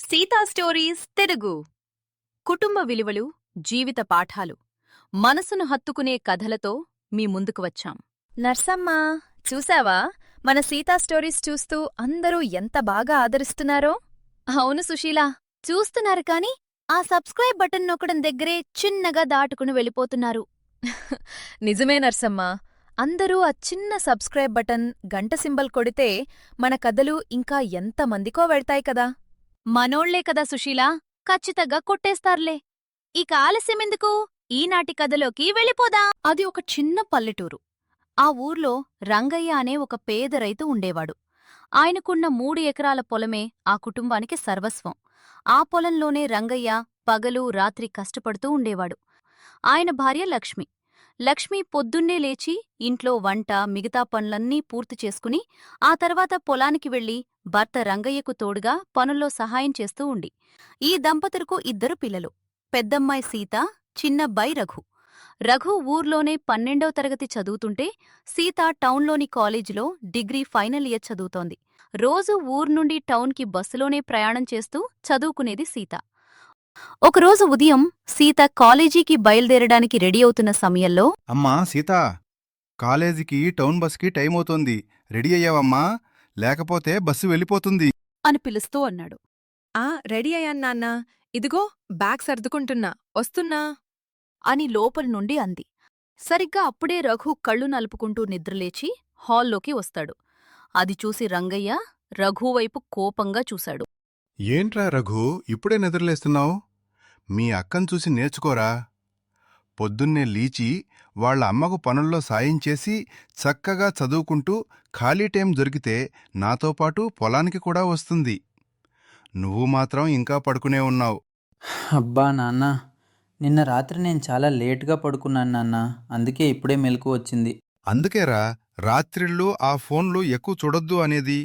Sita stories Telugu కుటుంబ విలువలు జీవిత పాఠాలు మనసును హత్తుకునే కథలతో మీ ముందుకు వచ్చాం. నర్సమ్మా, చూసావా మన సీతా స్టోరీస్ చూస్తూ అందరూ ఎంత బాగా ఆదరిస్తున్నారో? అవును సుశీలా, చూస్తున్నారు కాని ఆ సబ్స్క్రైబ్ బటన్ నొక్కడం దగ్గరే చిన్నగా దాటుకుని వెళ్ళిపోతున్నారు. నిజమే నర్సమ్మా, అందరూ ఆ చిన్న సబ్స్క్రైబ్ బటన్, గంట సింబల్ కొడితే మన కథలు ఇంకా ఎంతమందికో వెళ్తాయి కదా. మనోళ్లే కదా సుశీలా, ఖచ్చితంగా కొట్టేస్తారులే. ఇక ఆలస్యమెందుకు, ఈనాటి కథలోకి వెళ్ళిపోదాం. అది ఒక చిన్న పల్లెటూరు. ఆ ఊర్లో రంగయ్య అనే ఒక పేద రైతు ఉండేవాడు. ఆయనకున్న 3 ఎకరాల పొలమే ఆ కుటుంబానికి సర్వస్వం. ఆ పొలంలోనే రంగయ్య పగలు రాత్రి కష్టపడుతూ ఉండేవాడు. ఆయన భార్య లక్ష్మి. లక్ష్మి పొద్దున్నే లేచి ఇంట్లో వంట, మిగతా పనులన్నీ పూర్తి చేసుకుని ఆ తర్వాత పొలానికి వెళ్లి భర్త రంగయ్యకు తోడుగా పనుల్లో సహాయం చేస్తూ ఉండి. ఈ దంపతులకు 2 పిల్లలు. పెద్దమ్మాయి సీత, చిన్నబ్బాయి రఘు. రఘు ఊర్లోనే 12వ తరగతి చదువుతుంటే సీత టౌన్లోని కాలేజీలో డిగ్రీ ఫైనల్ ఇయర్ చదువుతోంది. రోజూ ఊర్నుండి టౌన్కి బస్సులోనే ప్రయాణం చేస్తూ చదువుకునేది సీత. ఒకరోజు ఉదయం సీత కాలేజీకి బయలుదేరడానికి రెడీ అవుతున్న సమయంలో, అమ్మా సీతా, కాలేజీకి టౌన్ బస్కి టైం అవుతోంది. రెడీ అయ్యావమ్మా? లేకపోతే బస్సు వెళ్ళిపోతుంది. అని పిలుస్తూ అన్నాడు. రెడీ అయ్యాను నాన్నా. ఇదిగో బ్యాగ్ సర్దుకుంటున్నా, వస్తున్నా. అని లోపలి నుండి అంది. సరిగ్గా అప్పుడే రఘు కళ్ళు నలుపుకుంటూ నిద్రలేచి హాల్లోకి వస్తాడు. అది చూసి రంగయ్య రఘువైపు కోపంగా చూశాడు. ఏంట్రా రఘు, ఇప్పుడే నిద్రలేస్తున్నావు? మీ అక్కను చూసి నేర్చుకోరా. పొద్దున్నే లీచి వాళ్ల అమ్మకు పనుల్లో సాయం చేసి చక్కగా చదువుకుంటూ ఖాళీ టైం దొరికితే నాతో పాటు పొలానికి కూడా వస్తుంది. నువ్వు మాత్రం ఇంకా పడుకునే ఉన్నావు. అబ్బా నాన్న, నిన్న రాత్రి నేను చాలా లేటుగా పడుకున్నాను నాన్న. అందుకే ఇప్పుడే మెలకు వచ్చింది. అందుకేరా రాత్రిళ్ళు ఆ ఫోన్లు ఎక్కువ చూడొద్దు అనేది.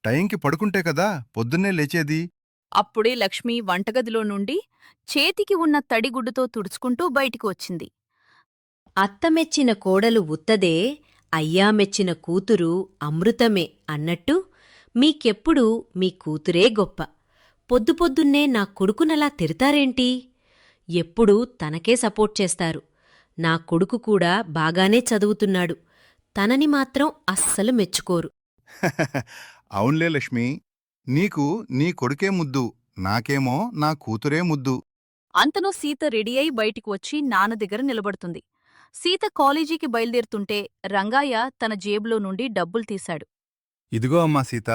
టైంకి పడుకుంటే కదా పొద్దున్నే లేచేది. అప్పుడే లక్ష్మి వంటగదిలో నుండి చేతికి ఉన్న తడిగుడ్డుతో తుడుచుకుంటూ బయటికి వచ్చింది. అత్తమెచ్చిన కోడలు ఉత్తదే, అయ్యా మెచ్చిన కూతురు అమృతమే అన్నట్టు మీకెప్పుడూ మీ కూతురే గొప్ప. పొద్దుపొద్దున్నే నా కొడుకునలా తిడతారేంటి? ఎప్పుడూ తనకే సపోర్ట్ చేస్తారు. నా కొడుకు కూడా బాగానే చదువుతున్నాడు, తనని మాత్రం అస్సలు మెచ్చుకోరు. అవునులే లక్ష్మి, నీకు నీ కొడుకే ముద్దు, నాకేమో నా కూతురే ముద్దు. అంతలో సీత రెడీ అయి బయటికి వచ్చి నాన్న దగ్గర నిలబడుతుంది. సీత కాలేజీకి బయలుదేరుతుంటే రంగయ్య తన జేబులో నుండి డబ్బులు తీశాడు. ఇదిగో అమ్మా సీత,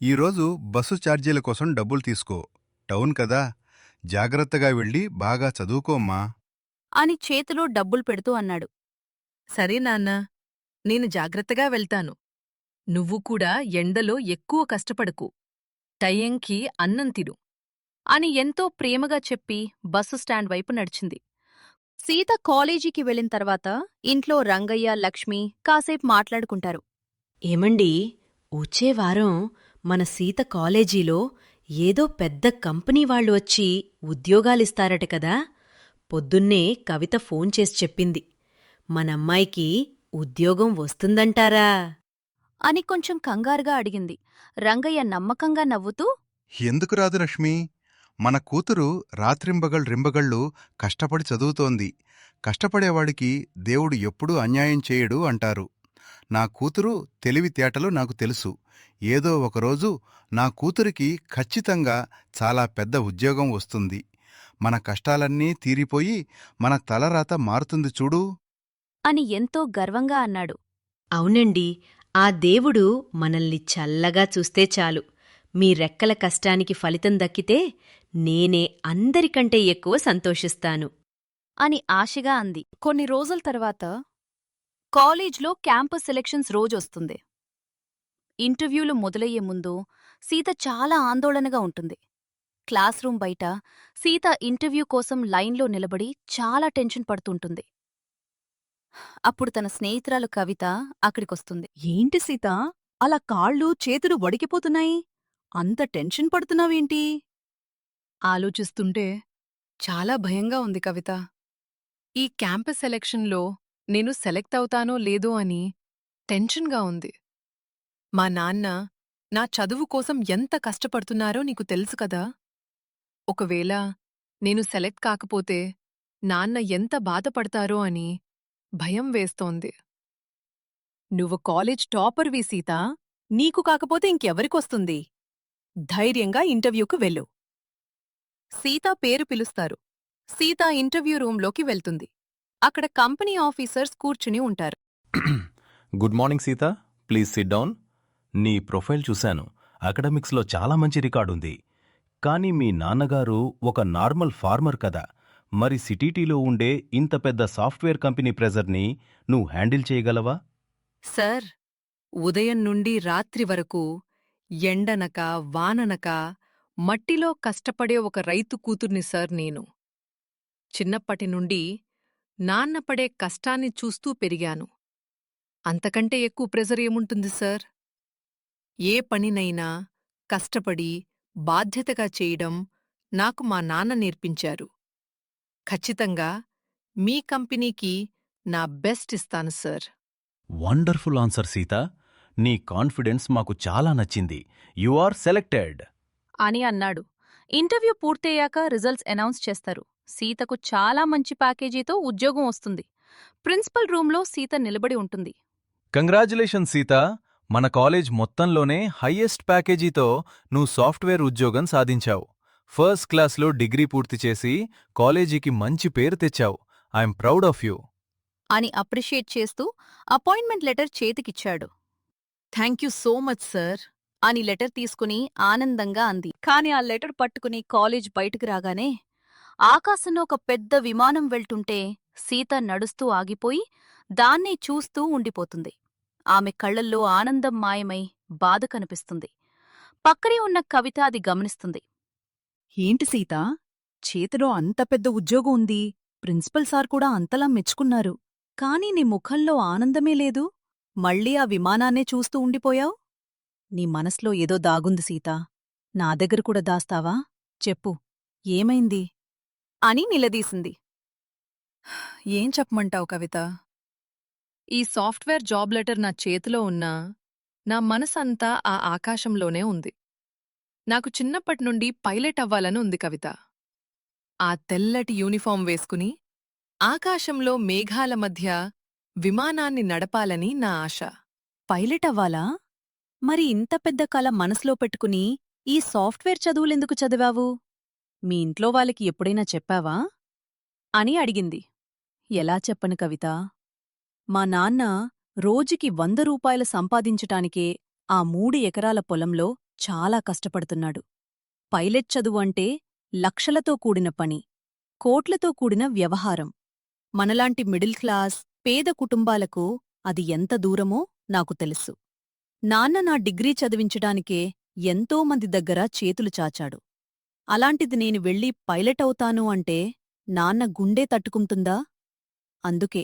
ఈరోజు బస్సు ఛార్జీల కోసం డబ్బులు తీసుకో. టౌన్ కదా, జాగ్రత్తగా వెళ్ళి బాగా చదువుకోమ్మా అని చేతిలో డబ్బులు పెడుతూ అన్నాడు. సరే నాన్నా, నేను జాగ్రత్తగా వెళ్తాను. నువ్వు కూడా ఎండలో ఎక్కువ కష్టపడకు. టైంకి అన్నం తిను. అని ఎంతో ప్రేమగా చెప్పి బస్సు స్టాండ్ వైపు నడిచింది. సీత కాలేజీకి వెళ్ళిన తర్వాత ఇంట్లో రంగయ్య, లక్ష్మి కాసేపు మాట్లాడుకుంటారు. ఏమండీ, వచ్చే వారం మన సీత కాలేజీలో ఏదో పెద్ద కంపెనీ వాళ్ళు వచ్చి ఉద్యోగాలిస్తారట కదా. పొద్దున్నే కవిత ఫోన్ చేసి చెప్పింది. మనమ్మాయికి ఉద్యోగం వస్తుందంటారా? అని కొంచెం కంగారుగా అడిగింది. రంగయ్య నమ్మకంగా నవ్వుతూ, ఎందుకు రాదు లక్ష్మి? మన కూతురు రింబగళ్ళు కష్టపడి చదువుతోంది. కష్టపడేవాడికి దేవుడు ఎప్పుడూ అన్యాయం చేయడు అంటారు. నా కూతురు తెలివితేటలు నాకు తెలుసు. ఏదో ఒకరోజు నా కూతురికి ఖచ్చితంగా చాలా పెద్ద ఉద్యోగం వస్తుంది. మన కష్టాలన్నీ తీరిపోయి మన తలరాత మారుతుంది చూడు అని ఎంతో గర్వంగా అన్నాడు. అవునండి, ఆ దేవుడు మనల్ని చల్లగా చూస్తే చాలు. మీ రెక్కల కష్టానికి ఫలితం దక్కితే నేనే అందరికంటే ఎక్కువ సంతోషిస్తాను అని ఆశగా అంది. కొన్ని రోజుల తర్వాత కాలేజ్లో క్యాంపస్ సెలక్షన్స్ రోజొస్తుంది. ఇంటర్వ్యూలు మొదలయ్యే ముందు సీత చాలా ఆందోళనగా ఉంటుంది. క్లాస్ రూమ్ బయట సీత ఇంటర్వ్యూ కోసం లైన్లో నిలబడి చాలా టెన్షన్ పడుతుంటుంది. అప్పుడు తన స్నేహితురాలు కవిత అక్కడికొస్తుంది. ఏంటి సీతా, అలా కాళ్ళు చేతులు వడికిపోతున్నాయి? అంత టెన్షన్ పడుతున్నావేంటి? ఆలోచిస్తుంటే చాలా భయంగా ఉంది కవిత. ఈ క్యాంపస్ సెలక్షన్లో నేను సెలెక్ట్ అవుతానో లేదో అని టెన్షన్గా ఉంది. మా నాన్న నా చదువు కోసం ఎంత కష్టపడుతున్నారో నీకు తెలుసు కదా. ఒకవేళ నేను సెలెక్ట్ కాకపోతే నాన్న ఎంత బాధపడతారో అని భయం వేస్తోంది. నువ్వు కాలేజ్ టాపర్వి సీతా, నీకు కాకపోతే ఇంకెవరికొస్తుంది? ధైర్యంగా ఇంటర్వ్యూకు వెళ్ళు. సీత పేరు పిలుస్తారు. సీత ఇంటర్వ్యూ రూంలోకి వెళ్తుంది. అక్కడ కంపెనీ ఆఫీసర్స్ కూర్చుని ఉంటారు. Good morning Sita, please SIT down. నీ ప్రొఫైల్ చూశాను, అకాడమిక్స్లో చాలా మంచి రికార్డుంది. కానీ మీ నాన్నగారు ఒక నార్మల్ ఫార్మర్ కదా, మరి సిటీటీలో ఉండే ఇంత పెద్ద సాఫ్ట్వేర్ కంపెనీ ప్రెజర్ని నువ్వు హ్యాండిల్ చేయగలవా? సార్, ఉదయం నుండి రాత్రి వరకు ఎండనక వాననక మట్టిలో కష్టపడే ఒక రైతు కూతుర్ని సార్ నేను. చిన్నప్పటి నుండి నాన్న పడే కష్టాన్ని చూస్తూ పెరిగాను. అంతకంటే ఎక్కువ ప్రెజర్ ఏముంటుంది సార్? ఏ పనినైనా కష్టపడి బాధ్యతగా చేయడం నాకు మా నాన్న నేర్పించారు. ఖచ్చితంగా మీ కంపెనీకి నా బెస్ట్ ఇస్తాను సార్. వండర్ఫుల్ ఆన్సర్ సీత, నీ కాన్ఫిడెన్స్ మాకు చాలా నచ్చింది. యు ఆర్ సెలెక్టెడ్ అని అన్నాడు. ఇంటర్వ్యూ పూర్తయ్యాక రిజల్ట్స్ అనౌన్స్ చేస్తారు. సీతకు చాలా మంచి ప్యాకేజీతో ఉద్యోగం వస్తుంది. ప్రిన్సిపల్ రూంలో సీత నిలబడి ఉంటుంది. కంగ్రాచులేషన్ సీత, మన కాలేజ్ మొత్తంలోనే హయ్యెస్ట్ ప్యాకేజీతో నువ్వు సాఫ్ట్వేర్ ఉద్యోగం సాధించావు. ఫస్ట్ క్లాస్లో డిగ్రీ పూర్తి చేసి కాలేజీకి మంచి పేరు తెచ్చావు. ఐఎమ్ ప్రౌడ్ ఆఫ్ యూ అని అప్రిషియేట్ చేస్తూ అపాయింట్మెంట్ లెటర్ చేతికిచ్చాడు. Thank you so much sir. అని లెటర్ తీసుకుని ఆనందంగా అంది. కాని ఆ లెటర్ పట్టుకుని కాలేజ్ బయటకు రాగానే ఆకాశంలో ఒక పెద్ద విమానం వెళ్తుంటే సీత నడుస్తూ ఆగిపోయి దాన్నే చూస్తూ ఉండిపోతుంది. ఆమె కళ్లల్లో ఆనందం మాయమై బాధ కనిపిస్తుంది. పక్కనే ఉన్న కవిత అది గమనిస్తుంది. ఏంటి సీతా, చేతిలో అంత పెద్ద ఉద్యోగం ఉంది, ప్రిన్సిపల్ సార్ కూడా అంతలా మెచ్చుకున్నారు, కానీ నీ ముఖంలో ఆనందమే లేదు. మళ్ళీ ఆ విమానాన్నే చూస్తూ ఉండిపోయావ్? నీ మనసులో ఏదో దాగుంది సీతా, నా దగ్గర కూడా దాస్తావా? చెప్పు, ఏమైంది? అని నిలదీసింది. ఏం చెప్పమంటావు కవిత? ఈ సాఫ్ట్వేర్ జాబ్ లెటర్ నా చేతిలో ఉన్నా నా మనసంతా ఆ ఆకాశంలోనే ఉంది. నాకు చిన్నప్పటినుండి పైలట్ అవ్వాలని ఉంది కవిత. ఆ తెల్లటి యూనిఫాం వేసుకుని ఆకాశంలో మేఘాల మధ్య విమానాన్ని నడపాలని నా ఆశ. పైలట్ అవ్వాలా? మరి ఇంత పెద్ద కల మనసులో పెట్టుకుని ఈ సాఫ్ట్వేర్ చదువులెందుకు చదివావు? మీ ఇంట్లో వాళ్ళకి ఎప్పుడైనా చెప్పావా? అని అడిగింది. ఎలా చెప్పను కవిత, మా నాన్న రోజుకి 100 రూపాయలు సంపాదించటానికే ఆ 3 ఎకరాల పొలంలో చాలా కష్టపడుతున్నాడు. పైలట్ చదువు అంటే లక్షలతో కూడిన పని, కోట్లతో కూడిన వ్యవహారం. మనలాంటి మిడిల్ క్లాస్, పేద కుటుంబాలకు అది ఎంత దూరమో నాకు తెలుసు. నాన్న నా డిగ్రీ చదివించడానికే ఎంతోమంది దగ్గర చేతులు చాచాడు. అలాంటిది నేను వెళ్ళి పైలట్ అవుతాను అంటే నాన్న గుండె తట్టుకుంటుందా? అందుకే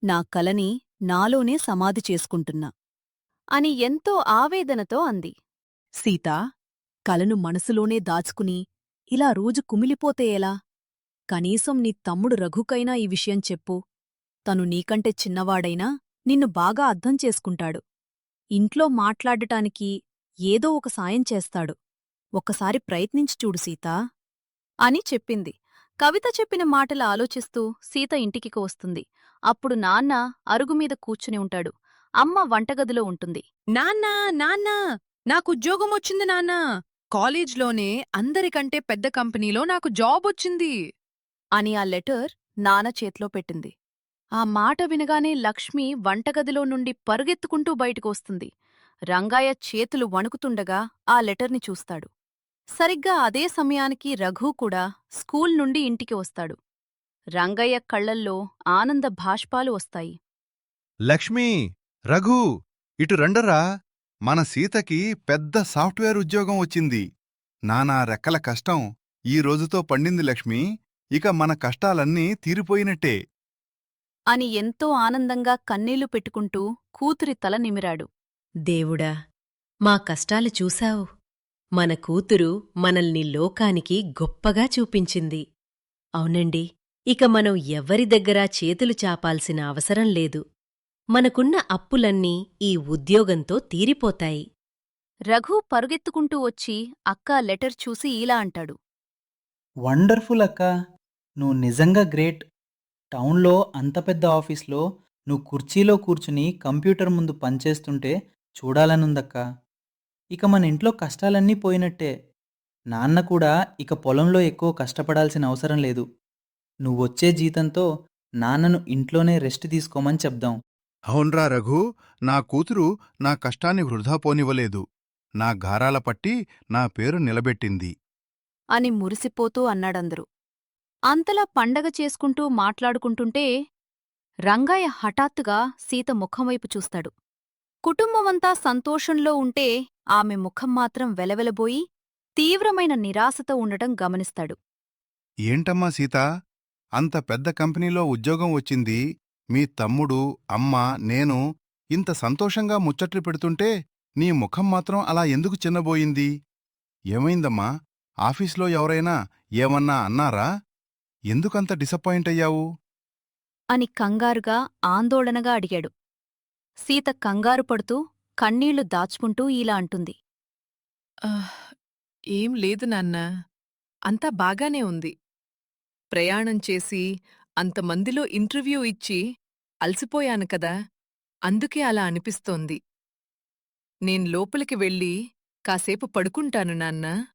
నా కలని నాలోనే సమాధి చేసుకుంటున్నా అని ఎంతో ఆవేదనతో అంది. సీతా, కలను మనసులోనే దాచుకుని ఇలా రోజు కుమిలిపోతే ఎలా? కనీసం నీ తమ్ముడు రఘుకైనా ఈ విషయం చెప్పు. తను నీకంటే చిన్నవాడైనా నిన్ను బాగా అర్థం చేసుకుంటాడు. ఇంట్లో మాట్లాడటానికి ఏదో ఒక సాయం చేస్తాడు. ఒక్కసారి ప్రయత్నించి చూడు సీతా అని చెప్పింది. కవిత చెప్పిన మాటలు ఆలోచిస్తూ సీత ఇంటికి వస్తుంది. అప్పుడు నాన్న అరుగుమీద కూర్చుని ఉంటాడు. అమ్మ వంటగదిలో ఉంటుంది. నాన్నా, నాన్నా, నాకుద్యోగమొచ్చింది నాన్నా. కాలేజ్లోనే అందరికంటే పెద్ద కంపెనీలో నాకు జాబ్ వచ్చింది అని ఆ లెటర్ నాన్న చేతిలో పెట్టింది. ఆ మాట వినగానే లక్ష్మి వంటగదిలో నుండి పరుగెత్తుకుంటూ బయటకు వస్తుంది. రంగయ్య చేతులు వణుకుతుండగా ఆ లెటర్ని చూస్తాడు. సరిగ్గా అదే సమయానికి రఘు కూడా స్కూల్ నుండి ఇంటికి వస్తాడు. రంగయ్య కళ్లల్లో ఆనంద భాష్పాలు వస్తాయి. లక్ష్మీ, రఘు, ఇటు రండరా. మన సీతకి పెద్ద సాఫ్ట్వేర్ ఉద్యోగం వచ్చింది. నానా రెక్కల కష్టం ఈ రోజుతో పండింది లక్ష్మీ. ఇక మన కష్టాలన్నీ తీరిపోయినట్టే అని ఎంతో ఆనందంగా కన్నీళ్లు పెట్టుకుంటూ కూతురి తల నిమిరాడు. దేవుడా, మా కష్టాలు చూశావు. మన కూతురు మనల్ని లోకానికి గొప్పగా చూపించింది. అవునండి, ఇక మనం ఎవ్వరి దగ్గరా చేతులు చాపాల్సిన అవసరం లేదు. మనకున్న అప్పులన్నీ ఈ ఉద్యోగంతో తీరిపోతాయి. రఘు పరుగెత్తుకుంటూ వచ్చి అక్కా లెటర్ చూసి ఇలా అంటాడు. వండర్ఫుల్ అక్క. నువ్వు నిజంగా గ్రేట్. టౌన్లో అంత పెద్ద ఆఫీస్లో నువ్వు కుర్చీలో కూర్చుని కంప్యూటర్ ముందు పనిచేస్తుంటే చూడాలనుందక్క. ఇక మన ఇంట్లో కష్టాలన్నీ పోయినట్టే. నాన్న కూడా ఇక పొలంలో ఎక్కువ కష్టపడాల్సిన అవసరం లేదు. నువ్వొచ్చే జీతంతో నాన్నను ఇంట్లోనే రెస్ట్ తీసుకోమని చెప్దాం. అవున్రా రఘు, నా కూతురు నా కష్టాన్ని వృధా పోనివ్వలేదు. నా గారాల పట్టి నా పేరు నిలబెట్టింది. అని మురిసిపోతూ అన్నాడందరూ. అంతలా పండగ చేసుకుంటూ మాట్లాడుకుంటుంటే రంగయ్య హఠాత్తుగా సీత ముఖంవైపు చూస్తాడు. కుటుంబమంతా సంతోషంలో ఉంటే ఆమె ముఖం మాత్రం వెలవెలబోయి తీవ్రమైన నిరాశతో ఉండటం గమనిస్తాడు. ఏంటమ్మా సీతా, అంత పెద్ద కంపెనీలో ఉద్యోగం వచ్చింది. మీ తమ్ముడు, అమ్మ, నేను ఇంత సంతోషంగా ముచ్చట్లు పెడుతుంటే నీ ముఖం మాత్రం అలా ఎందుకు చిన్నబోయింది? ఏమైందమ్మా? ఆఫీస్లో ఎవరైనా ఏమన్నా అన్నారా? ఎందుకంత డిసప్పాయింట్ అయ్యావు? అని కంగారుగా ఆందోళనగా అడిగాడు. సీత కంగారు పడుతూ కన్నీళ్లు దాచుకుంటూ ఇలా అంటుంది. ఆహ్, ఏం లేదు నాన్నా. అంతా బాగానే ఉంది. ప్రయాణం చేసి అంతమందిలో ఇంటర్వ్యూ ఇచ్చి అలసిపోయాను కదా, అందుకే అలా అనిపిస్తోంది. నేను లోపలికి వెళ్ళి కాసేపు పడుకుంటాను నాన్నా.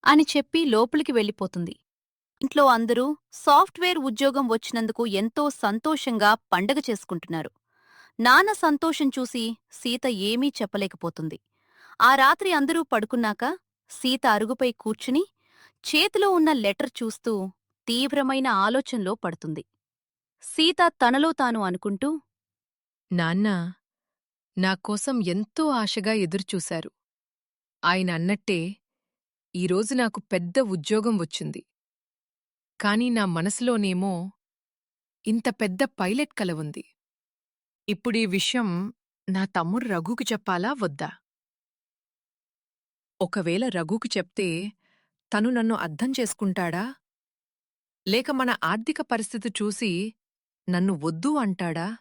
అని చెప్పి లోపలికి వెళ్ళిపోతుంది. ఇంట్లో అందరూ సాఫ్ట్వేర్ ఉద్యోగం వచ్చినందుకు ఎంతో సంతోషంగా పండగ చేసుకుంటున్నారు. నాన్న సంతోషం చూసి సీత ఏమీ చెప్పలేకపోతుంది. ఆ రాత్రి అందరూ పడుకున్నాక సీత అరుగుపై కూర్చుని చేతిలో ఉన్న లెటర్ చూస్తూ తీవ్రమైన ఆలోచనలో పడుతుంది. సీత తనలో తాను అనుకుంటూ, నాన్నా, నాకోసం ఎంతో ఆశగా ఎదురుచూశారు. ఆయన అన్నట్టే ఈరోజు నాకు పెద్ద ఉద్యోగం వచ్చింది. కాని నా మనసులోనేమో ఇంత పెద్ద పైలట్ కల ఉంది. ఇప్పుడీ విషయం నా తమ్ముడు రఘుకి చెప్పాలా వద్దా? ఒకవేళ రఘుకి చెప్తే తను నన్ను అర్థం చేసుకుంటాడా? లేక మన ఆర్థిక పరిస్థితి చూసి నన్ను వద్దు అంటాడా?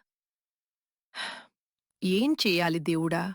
ఏం చెయ్యాలి దేవుడా?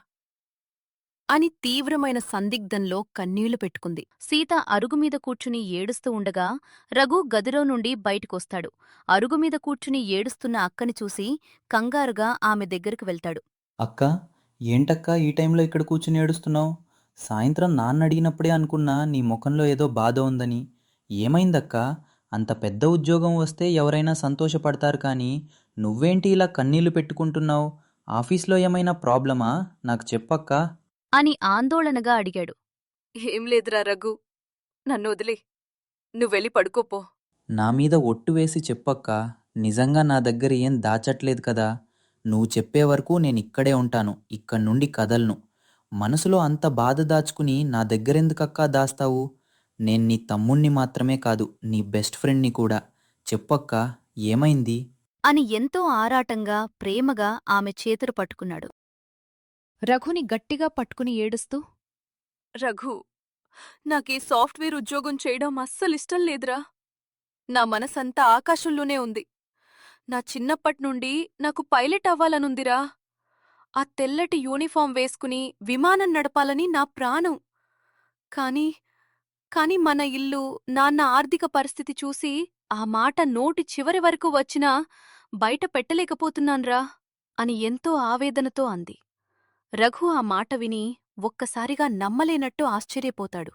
అని తీవ్రమైన సందిగ్ధంలో కన్నీళ్లు పెట్టుకుంది. సీత అరుగుమీద కూర్చుని ఏడుస్తూ ఉండగా రఘు గదిలో నుండి బయటికొస్తాడు. అరుగుమీద కూర్చుని ఏడుస్తున్న అక్కని చూసి కంగారుగా ఆమె దగ్గరకు వెళ్తాడు. అక్క, ఏంటక్కా ఈ టైంలో ఇక్కడ కూర్చుని ఏడుస్తున్నావు? సాయంత్రం నాన్న అడిగినప్పుడే అనుకున్నా నీ ముఖంలో ఏదో బాధ ఉందని. ఏమైందక్కా? అంత పెద్ద ఉద్యోగం వస్తే ఎవరైనా సంతోషపడతారు కానీ నువ్వేంటి ఇలా కన్నీళ్లు పెట్టుకుంటున్నావు? ఆఫీస్లో ఏమైనా ప్రాబ్లమా? నాకు చెప్పక్కా. అని ఆందోళనగా అడిగాడు. ఏం లేదురా రఘు, నన్ను వదిలే, నువ్వెళ్ళి పడుకోపో. నా మీద ఒట్టు వేసి చెప్పక్కా. నిజంగా నా దగ్గర ఏం దాచట్లేదు కదా. నువ్వు చెప్పే వరకు నేనిక్కడే ఉంటాను. ఇక్కడి నుండి కదలను. మనసులో అంత బాధ దాచుకుని నా దగ్గరెందుకక్కా దాస్తావు? నేను నీ తమ్ముణ్ణి మాత్రమే కాదు, నీ బెస్ట్ ఫ్రెండ్ని కూడా. చెప్పక్కా, ఏమైంది? అని ఎంతో ఆరాటంగా ప్రేమగా ఆమె చేతులు పట్టుకున్నాడు. రఘుని గట్టిగా పట్టుకుని ఏడుస్తూ, రఘు, నాకీ సాఫ్ట్వేర్ ఉద్యోగం చేయడం అస్సలిష్టం లేదురా. నా మనసంతా ఆకాశంలోనే ఉంది. నా చిన్నప్పట్నుండి నాకు పైలట్ అవ్వాలనుందిరా. ఆ తెల్లటి యూనిఫాం వేసుకుని విమానం నడపాలని నా ప్రాణం. కాని మన ఇల్లు, నాన్న ఆర్థిక పరిస్థితి చూసి ఆ మాట నోటి చివరి వరకు వచ్చినా బయట పెట్టలేకపోతున్నాన్రా అని ఎంతో ఆవేదనతో అంది. రఘు ఆ మాట విని ఒక్కసారిగా నమ్మలేనట్టు ఆశ్చర్యపోతాడు.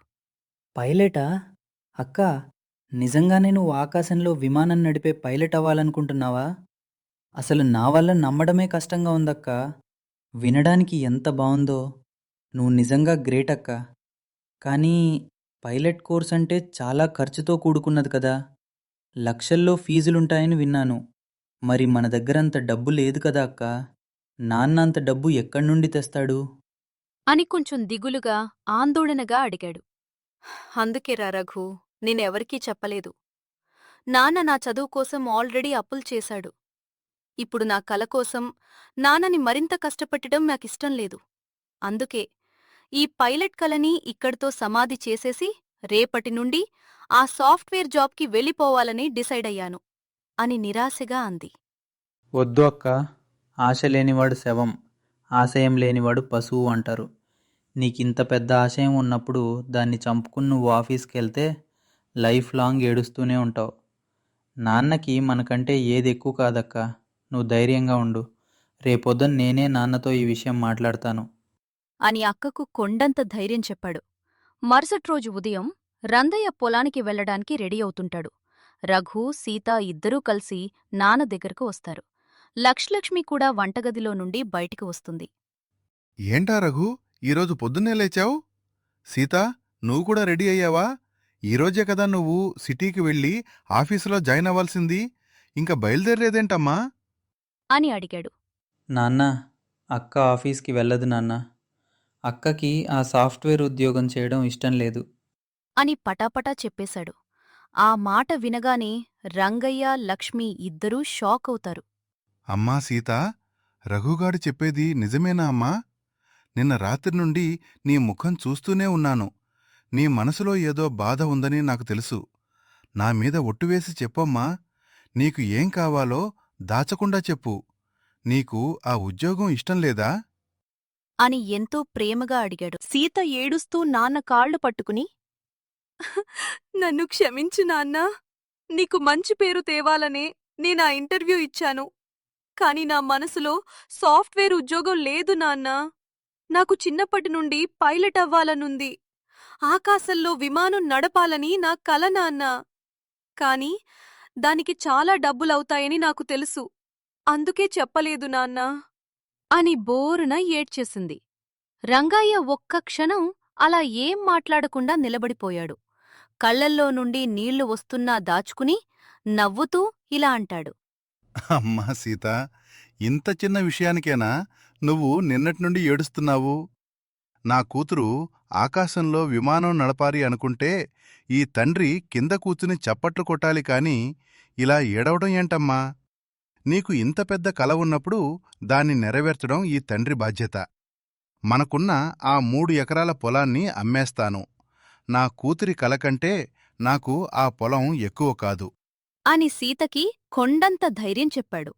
పైలటా? అక్కా, నిజంగానే నువ్వు ఆకాశంలో విమానం నడిపే పైలట్ అవ్వాలనుకుంటున్నావా? అసలు నా వల్ల నమ్మడమే కష్టంగా ఉందక్కా. వినడానికి ఎంత బావుందో. నువ్వు నిజంగా గ్రేట్ అక్కా. కానీ పైలట్ కోర్స్ అంటే చాలా ఖర్చుతో కూడుకున్నది కదా. లక్షల్లో ఫీజులుంటాయని విన్నాను. మరి మన దగ్గరంత డబ్బు లేదు కదా అక్కా. నాన్న అంత డబ్బు ఎక్కడి నుండి తెస్తాడు? అని కొంచెం దిగులుగా ఆందోళనగా అడిగాడు. అందుకేరా రఘు, నేనెవరికీ చెప్పలేదు. నాన్న నా చదువు కోసం ఆల్రెడీ అప్పులు చేశాడు. ఇప్పుడు నా కల కోసం నాన్నని మరింత కష్టపెట్టడం నాకిష్టం లేదు. అందుకే ఈ పైలట్ కలని ఇక్కడితో సమాధి చేసేసి రేపటి నుండి ఆ సాఫ్ట్వేర్ జాబ్కి వెళ్ళిపోవాలని డిసైడయ్యాను అని నిరాశగా అంది. వద్దు అక్క. ఆశ లేనివాడు శవం, ఆశయం లేనివాడు పశువు అంటారు. నీకింత పెద్ద ఆశయం ఉన్నప్పుడు దాన్ని చంపుకుని నువ్వు ఆఫీస్కి వెళ్తే లైఫ్ లాంగ్ ఏడుస్తూనే ఉంటావు. నాన్నకి మనకంటే ఏది ఎక్కువ కాదక్కా. నువ్వు ధైర్యంగా ఉండు. రేపొద్దున నేనే నాన్నతో ఈ విషయం మాట్లాడతాను. అని అక్కకు కొండంత ధైర్యం చెప్పాడు. మరుసటి రోజు ఉదయం రంగయ్య పొలానికి వెళ్లడానికి రెడీ అవుతుంటాడు. రఘు, సీత ఇద్దరూ కలిసి నాన్న దగ్గరకు వస్తారు. లక్ష్మి కూడా వంటగదిలో నుండి బయటికి వస్తుంది. ఏంటా రఘు, ఈరోజు పొద్దున్నే లేచావు? సీతా, నువ్వు కూడా రెడీ అయ్యావా? ఈరోజే కదా నువ్వు సిటీకి వెళ్ళి ఆఫీసులో జాయిన్ అవ్వాల్సింది. ఇంకా బయలుదేరలేదేంటమ్మా? అని అడిగాడు. నాన్న, అక్క ఆఫీస్కి వెళ్ళదు నాన్న. అక్కకి ఆ సాఫ్ట్వేర్ ఉద్యోగం చేయడం ఇష్టం లేదు. అని పటాపటా చెప్పేశాడు. ఆ మాట వినగానే రంగయ్య, లక్ష్మి ఇద్దరూ షాక్ అవుతారు. అమ్మా సీతా, రఘుగాడు చెప్పేది నిజమేనా అమ్మా? నిన్న రాత్రి నుండి నీ ముఖం చూస్తూనే ఉన్నాను. నీ మనసులో ఏదో బాధ ఉందని నాకు తెలుసు. నా మీద ఒట్టువేసి చెప్పమ్మా. నీకు ఏం కావాలో దాచకుండా చెప్పు. నీకు ఆ ఉద్యోగం ఇష్టం లేదా? అని ఎంతో ప్రేమగా అడిగాడు. సీత ఏడుస్తూ నాన్న కాళ్లు పట్టుకుని, నన్ను క్షమించు నాన్నా. నీకు మంచి పేరు తేవాలనే నేనా ఇంటర్వ్యూ ఇచ్చాను. కాని నా మనసులో సాఫ్ట్వేర్ ఉద్యోగం లేదు నాన్నా. నాకు చిన్నప్పటి నుండి పైలట్ అవ్వాలనుంది. ఆకాశంలో విమానం నడపాలని నా కల నాన్నా. కాని దానికి చాలా డబ్బులవుతాయని నాకు తెలుసు. అందుకే చెప్పలేదు నాన్నా. అని బోరున ఏడ్చేసింది. రంగయ్య ఒక్క క్షణం అలా ఏం మాట్లాడకుండా నిలబడిపోయాడు. కళ్లల్లో నుండి నీళ్లు వస్తున్నా దాచుకుని నవ్వుతూ ఇలా అంటాడు. అమ్మా సీత, ఇంత చిన్న విషయానికేనా నువ్వు నిన్నటినుండి ఏడుస్తున్నావు? నా కూతురు ఆకాశంలో విమానం నడపాలి అనుకుంటే ఈ తండ్రి కింద కూర్చుని చప్పట్లు కొట్టాలి కాని ఇలా ఏడవడం ఏంటమ్మా? నీకు ఇంత పెద్ద కల ఉన్నప్పుడు దాన్ని నెరవేర్చడం ఈ తండ్రి బాధ్యత. మనకున్న ఆ 3 ఎకరాల పొలాన్ని అమ్మేస్తాను. నా కూతురి కల కంటే నాకు ఆ పొలం ఎక్కువ కాదు. అని సీతకి కొండంత ధైర్యం చెప్పాడు.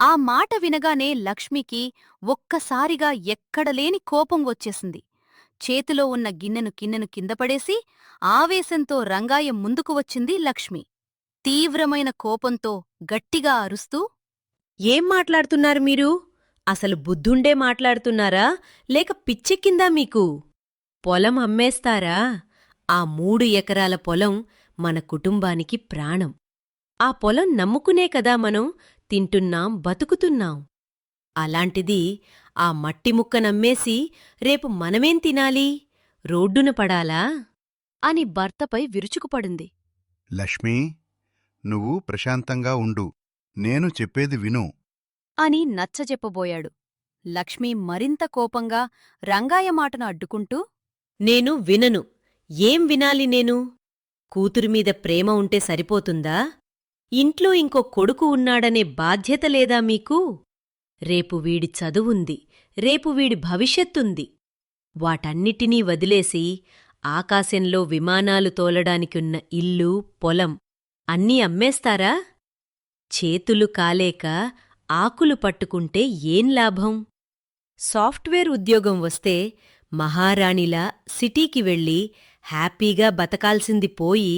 ఆ మాట వినగానే లక్ష్మికి ఒక్కసారిగా ఎక్కడలేని కోపం వచ్చేసింది. చేతిలో ఉన్న గిన్నెను కిందపడేసి ఆవేశంతో రంగయ్య ముందుకు వచ్చింది లక్ష్మి. తీవ్రమైన కోపంతో గట్టిగా అరుస్తూ, ఏం మాట్లాడుతున్నారు మీరు? అసలు బుద్ధుండే మాట్లాడుతున్నారా లేక పిచ్చెక్కిందా మీకు? పొలం అమ్మేస్తారా? ఆ 3 ఎకరాల పొలం మన కుటుంబానికి ప్రాణం. ఆ పొలం నమ్ముకునే కదా మనం తింటున్నాం, బతుకుతున్నాం. అలాంటిది ఆ మట్టి ముక్క నమ్మేసి రేపు మనమేం తినాలి? రోడ్డున పడాలా? అని భర్తపై విరుచుకుపడింది. లక్ష్మీ, నువ్వు ప్రశాంతంగా ఉండు. నేను చెప్పేది విను. అని నచ్చజెప్పబోయాడు. లక్ష్మి మరింత కోపంగా రంగయ్య మాటను అడ్డుకుంటూ, నేను వినను. ఏం వినాలి నేను? కూతురుమీద ప్రేమ ఉంటే సరిపోతుందా? ఇంట్లో ఇంకో కొడుకు ఉన్నాడనే బాధ్యత లేదా మీకు? రేపు వీడి చదువుంది, రేపు వీడి భవిష్యత్తుంది. వాటన్నిటినీ వదిలేసి ఆకాశంలో విమానాలు తోలడానికున్న ఇల్లు, పొలం అన్నీ అమ్మేస్తారా? చేతులు కాలేక ఆకులు పట్టుకుంటే ఏం లాభం? సాఫ్ట్వేర్ ఉద్యోగం వస్తే మహారాణిలా సిటీకి వెళ్ళి హ్యాపీగా బతకాల్సింది పోయి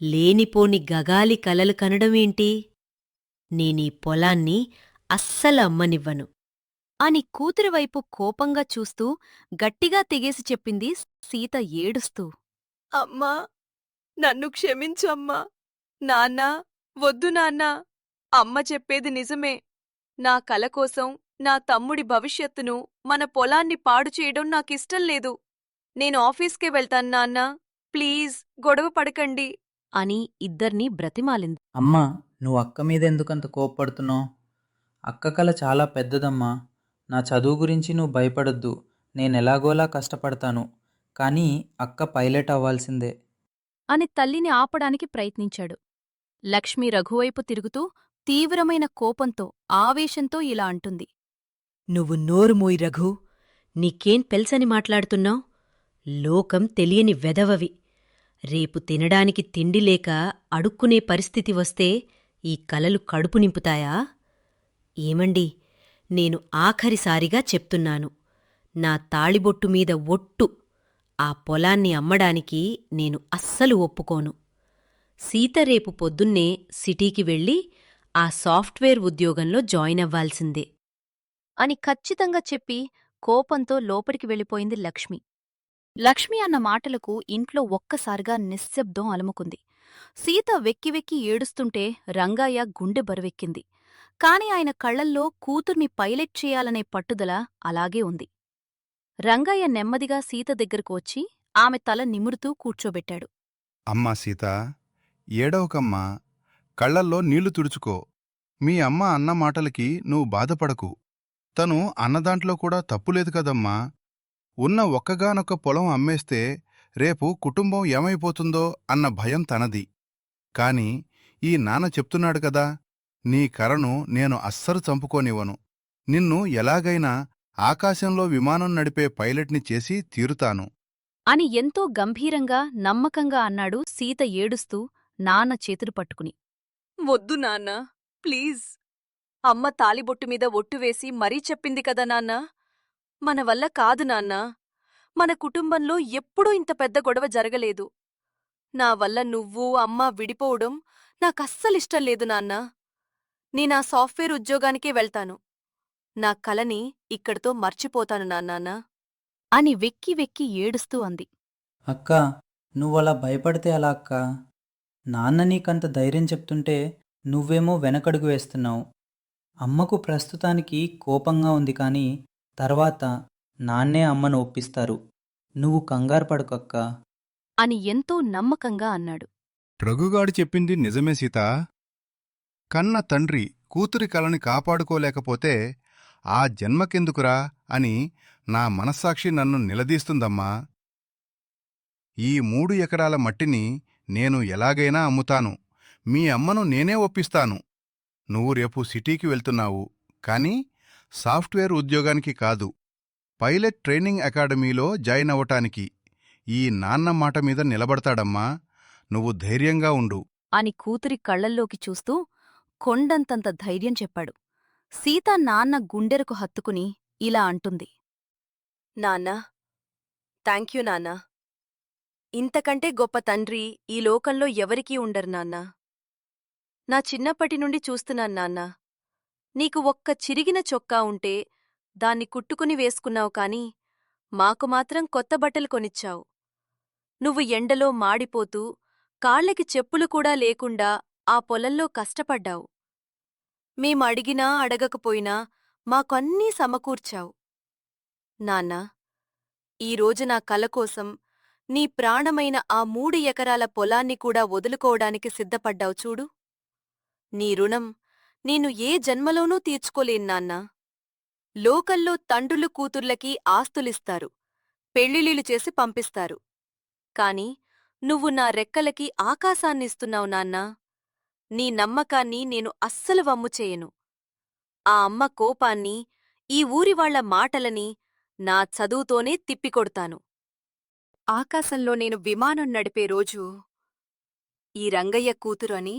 లేనిపోని గగాలి కలలు కనడమేంటి? నేనీ పొలాన్ని అస్సలు అమ్మనివ్వను. అని కూతురివైపు కోపంగా చూస్తూ గట్టిగా తెగేసి చెప్పింది సీత ఏడుస్తూ. అమ్మా, నన్ను క్షమించు అమ్మా. నాన్నా, వద్దు నాన్నా. అమ్మ చెప్పేది నిజమే. నా కల కోసం నా తమ్ముడి భవిష్యత్తును, మన పొలాన్ని పాడు చేయడం నాకిష్టం లేదు. నేను ఆఫీస్కే వెళ్తాను నాన్నా. ప్లీజ్ గొడవ పడకండి. అని ఇద్దర్నీ బ్రతిమాలింది. అమ్మా, నువ్వు అక్క మీద ఎందుకంత కోప్పడుతున్నావు? అక్క కల చాలా పెద్దదమ్మా. నా చదువు గురించి నువ్వు భయపడొద్దు. నేనెలాగోలా కష్టపడతాను. కానీ అక్క పైలట్ అవ్వాల్సిందే. అని తల్లిని ఆపడానికి ప్రయత్నించాడు. లక్ష్మి రఘువైపు తిరుగుతూ తీవ్రమైన కోపంతో, ఆవేశంతో ఇలా అంటుంది. నువ్వు నోరుమోయ్ రఘు. నీకేం పెల్సని మాట్లాడుతున్నావ్? లోకం తెలియని వెధవవి. రేపు తినడానికి తిండిలేక అడుక్కునే పరిస్థితి వస్తే ఈ కలలు కడుపు నింపుతాయా? ఏమండి, నేను ఆఖరిసారిగా చెప్తున్నాను. నా తాళిబొట్టుమీద ఒట్టు. ఆ పొలాన్ని అమ్మడానికి నేను అస్సలు ఒప్పుకోను. సీత రేపు పొద్దున్నే సిటీకి వెళ్ళి ఆ సాఫ్ట్వేర్ ఉద్యోగంలో జాయిన్ అవ్వాల్సిందే. అని ఖచ్చితంగా చెప్పి కోపంతో లోపలికి వెళ్ళిపోయింది లక్ష్మి. లక్ష్మి అన్న మాటలకు ఇంట్లో ఒక్కసారిగా నిశ్శబ్దం అలుముకుంది. సీత వెక్కి వెక్కి ఏడుస్తుంటే రంగయ్య గుండె బరువెక్కింది. కాని ఆయన కళ్లల్లో కూతుర్ని పైలట్ చేయాలనే పట్టుదల అలాగే ఉంది. రంగయ్య నెమ్మదిగా సీత దగ్గరకు వచ్చి ఆమె తల నిమురుతూ కూర్చోబెట్టాడు. అమ్మా సీత, ఏడవకమ్మా, కళ్ళల్లో నీళ్లు తుడుచుకో. మీ అమ్మ అన్న మాటలకి నువ్వు బాధపడకు. తను అన్నదాంట్లో కూడా తప్పులేదు కదమ్మా. ఉన్న ఒక్కగానొక్క పొలం అమ్మేస్తే రేపు కుటుంబం ఏమైపోతుందో అన్న భయం తనది. కాని ఈ నాన్న చెప్తున్నాడు కదా, నీ కలను నేను అస్సలు చంపుకోనివ్వను. నిన్ను ఎలాగైనా ఆకాశంలో విమానం నడిపే పైలట్ని చేసి తీరుతాను. అని ఎంతో గంభీరంగా నమ్మకంగా అన్నాడు సీత ఏడుస్తూ నాన్న చేతులు పట్టుకుని. వద్దు నాన్నా, ప్లీజ్. అమ్మ తాలిబొట్టుమీద ఒట్టువేసి మరీ చెప్పింది కదా నాన్నా. మన వల్ల కాదు నాన్నా. మన కుటుంబంలో ఎప్పుడూ ఇంత పెద్ద గొడవ జరగలేదు. నా వల్ల నువ్వు అమ్మ విడిపోవడం నాకస్సలిష్టం లేదు నాన్నా. నేనా సాఫ్ట్వేర్ ఉద్యోగానికే వెళ్తాను. నా కలని ఇక్కడితో మర్చిపోతాను నాన్నా. అని వెక్కి వెక్కి ఏడుస్తూ అంది. అక్క, నువ్వలా భయపడితే ఎలా అక్క? నాన్న నీకంత ధైర్యం చెప్తుంటే నువ్వేమో వెనకడుగు వేస్తున్నావు. అమ్మకు ప్రస్తుతానికి కోపంగా ఉంది కానీ తర్వాత నాన్నే అమ్మను ఒప్పిస్తారు. నువ్వు కంగారు పడుకక్క. అని ఎంతో నమ్మకంగా అన్నాడు. రఘుగాడు చెప్పింది నిజమే సీతా. కన్న తండ్రి కూతురి కలని కాపాడుకోలేకపోతే ఆ జన్మకెందుకురా అని నా మనస్సాక్షి నన్ను నిలదీస్తుందమ్మా. ఈ 3 ఎకరాల మట్టిని నేను ఎలాగైనా అమ్ముతాను. మీ అమ్మను నేనే ఒప్పిస్తాను. నువ్వు రేపు సిటీకి వెళ్తున్నావు, కాని సాఫ్ట్వేర్ ఉద్యోగానికి కాదు, పైలట్ ట్రైనింగ్ అకాడమీలో జాయిన్ అవ్వటానికి. ఈ నాన్న మాట మీద నిలబడతాడమ్మా. నువ్వు ధైర్యంగా ఉండు. అని కూతురి కళ్లల్లోకి చూస్తూ కొండంతంత ధైర్యం చెప్పాడు. సీత నాన్న గుండెరకు హత్తుకుని ఇలా అంటుంది. నాన్నా, థాంక్యూ నాన్నా. ఇంతకంటే గొప్ప తండ్రి ఈ లోకంలో ఎవరికీ ఉండరు నాన్నా. నా చిన్నప్పటి నుండి చూస్తున్నాను నాన్నా. నీకు ఒక్క చిరిగిన చొక్కా ఉంటే దాన్ని కుట్టుకుని వేసుకున్నావు కాని మాకు మాత్రం కొత్త బట్టలు కొనిచ్చావు. నువ్వు ఎండలో మాడిపోతూ కాళ్ళకి చెప్పులు కూడా లేకుండా ఆ పొలంలో కష్టపడ్డావు. మేమడిగినా అడగకపోయినా మాకన్నీ సమకూర్చావు. నాన్నా, ఈరోజు నా కల కోసం నీ ప్రాణమైన ఆ 3 ఎకరాల పొలాన్ని కూడా వదులుకోవడానికి సిద్ధపడ్డావు చూడు. నీ రుణం నేను ఏ జన్మలోనూ తీర్చుకోలేను నాన్నా. లోకల్లో తండ్రులు కూతుర్లకి ఆస్తులిస్తారు, పెళ్ళిళ్ళీలు చేసి పంపిస్తారు. కాని నువ్వు నా రెక్కలకి ఆకాశాన్నిస్తున్నావు నాన్నా. నీ నమ్మకాన్ని నేను అస్సలు వమ్ము చేయను. ఆ అమ్మ కోపాన్ని, ఈ ఊరివాళ్ల మాటలని నా చదువుతోనే తిప్పికొడతాను. ఆకాశంలో నేను విమానం నడిపే రోజు ఈ రంగయ్య కూతురు అని